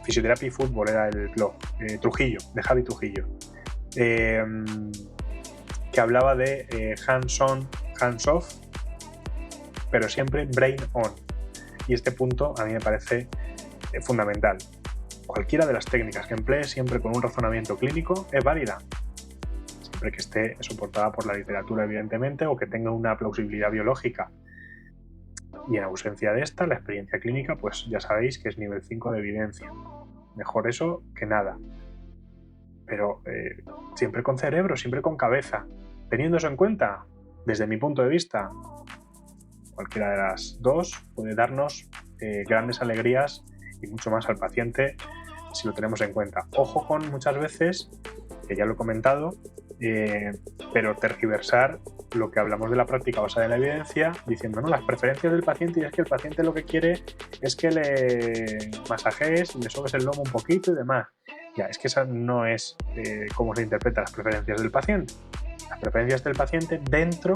Fisioterapia y Fútbol era el blog, Trujillo, de Javi Trujillo, que hablaba de hands-on, hands-off, pero siempre brain-on. Y este punto a mí me parece fundamental. Cualquiera de las técnicas que emplees, siempre con un razonamiento clínico, es válida. Siempre que esté soportada por la literatura, evidentemente, o que tenga una plausibilidad biológica. Y en ausencia de esta, la experiencia clínica, pues ya sabéis que es nivel 5 de evidencia. Mejor eso que nada. Pero siempre con cerebro, siempre con cabeza. Teniendo eso en cuenta, desde mi punto de vista, cualquiera de las dos puede darnos grandes alegrías y mucho más al paciente si lo tenemos en cuenta. Ojo con muchas veces, que ya lo he comentado, pero tergiversar lo que hablamos de la práctica basada en la evidencia, diciendo, no, las preferencias del paciente, y es que el paciente lo que quiere es que le masajees, le sobes el lomo un poquito y demás. Ya, es que esa no es cómo se interpretan las preferencias del paciente. Las preferencias del paciente dentro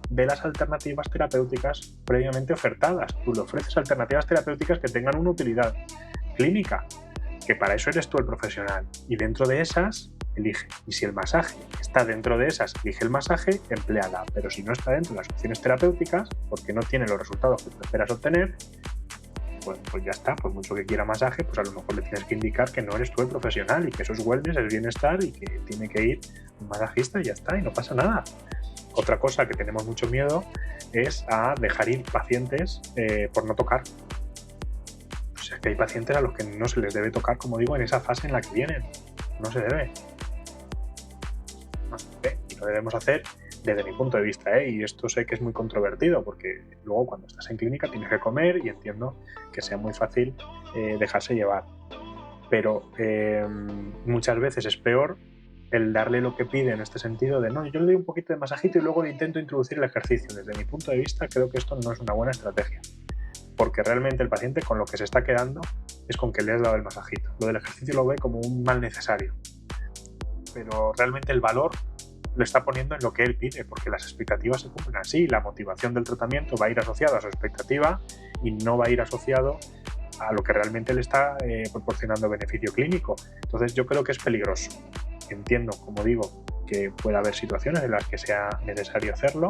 de las alternativas terapéuticas previamente ofertadas. Tú le ofreces alternativas terapéuticas que tengan una utilidad clínica, que para eso eres tú el profesional, y dentro de esas elige. Y si el masaje está dentro de esas, elige el masaje, empléala. Pero si no está dentro de las opciones terapéuticas, porque no tiene los resultados que tú esperas obtener, pues ya está. Por mucho que quiera masaje, pues a lo mejor le tienes que indicar que no eres tú el profesional y que eso es wellness, es bienestar, y que tiene que ir un masajista y ya está, y no pasa nada. Otra cosa que tenemos mucho miedo es a dejar ir pacientes por no tocar. O sea, que hay pacientes a los que no se les debe tocar, como digo, en esa fase en la que vienen. No se debe. No se debe. Y lo debemos hacer desde mi punto de vista, y esto sé que es muy controvertido, porque luego cuando estás en clínica tienes que comer, y entiendo que sea muy fácil dejarse llevar. Pero muchas veces es peor el darle lo que pide en este sentido de, no, yo le doy un poquito de masajito y luego le intento introducir el ejercicio. Desde mi punto de vista creo que esto no es una buena estrategia, porque realmente el paciente con lo que se está quedando es con que le has dado el masajito. Lo del ejercicio lo ve como un mal necesario, pero realmente el valor lo está poniendo en lo que él pide, porque las expectativas se cumplen así. La motivación del tratamiento va a ir asociada a su expectativa y no va a ir asociado a lo que realmente le está proporcionando beneficio clínico. Entonces yo creo que es peligroso. Entiendo, como digo, que puede haber situaciones en las que sea necesario hacerlo,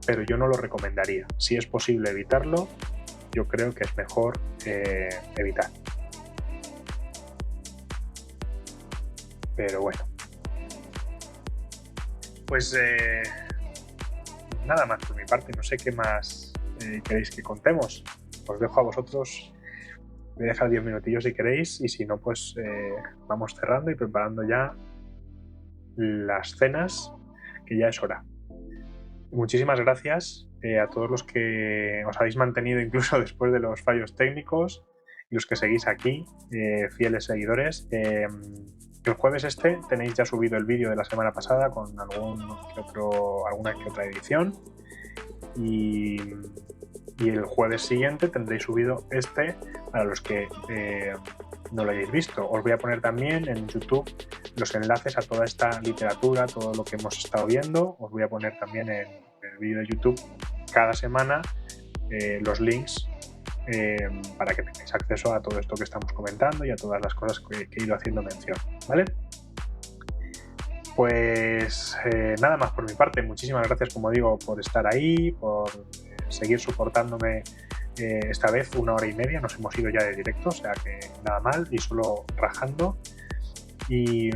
pero yo no lo recomendaría. Si es posible evitarlo, yo creo que es mejor evitar. Pero bueno. Pues nada más por mi parte. No sé qué más queréis que contemos. Os dejo a vosotros. Voy a dejar 10 minutillos si queréis, y si no, pues vamos cerrando y preparando ya las cenas, que ya es hora. Muchísimas gracias a todos los que os habéis mantenido incluso después de los fallos técnicos, y los que seguís aquí, fieles seguidores. El jueves tenéis ya subido el vídeo de la semana pasada con alguna que otra edición, y el jueves siguiente tendréis subido para los que no lo hayáis visto. Os voy a poner también en YouTube los enlaces a toda esta literatura, todo lo que hemos estado viendo. Os voy a poner también en el vídeo de YouTube cada semana los links para que tengáis acceso a todo esto que estamos comentando y a todas las cosas que he ido haciendo mención, ¿vale? Pues nada más por mi parte. Muchísimas gracias, como digo, por estar ahí, por seguir soportándome. Esta vez 1 hora y media, nos hemos ido ya de directo, o sea que nada mal, y solo rajando. Y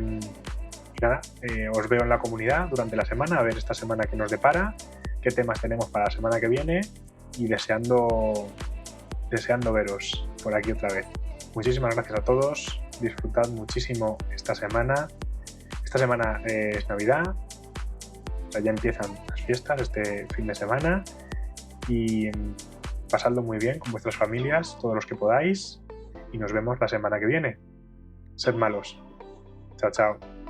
nada, os veo en la comunidad durante la semana, a ver esta semana qué nos depara, qué temas tenemos para la semana que viene, y deseando veros por aquí otra vez. Muchísimas gracias a todos, disfrutad muchísimo esta semana. Esta semana es Navidad, o sea, ya empiezan las fiestas este fin de semana, y pasadlo muy bien con vuestras familias, todos los que podáis, y nos vemos la semana que viene. Sed malos. Chao, chao.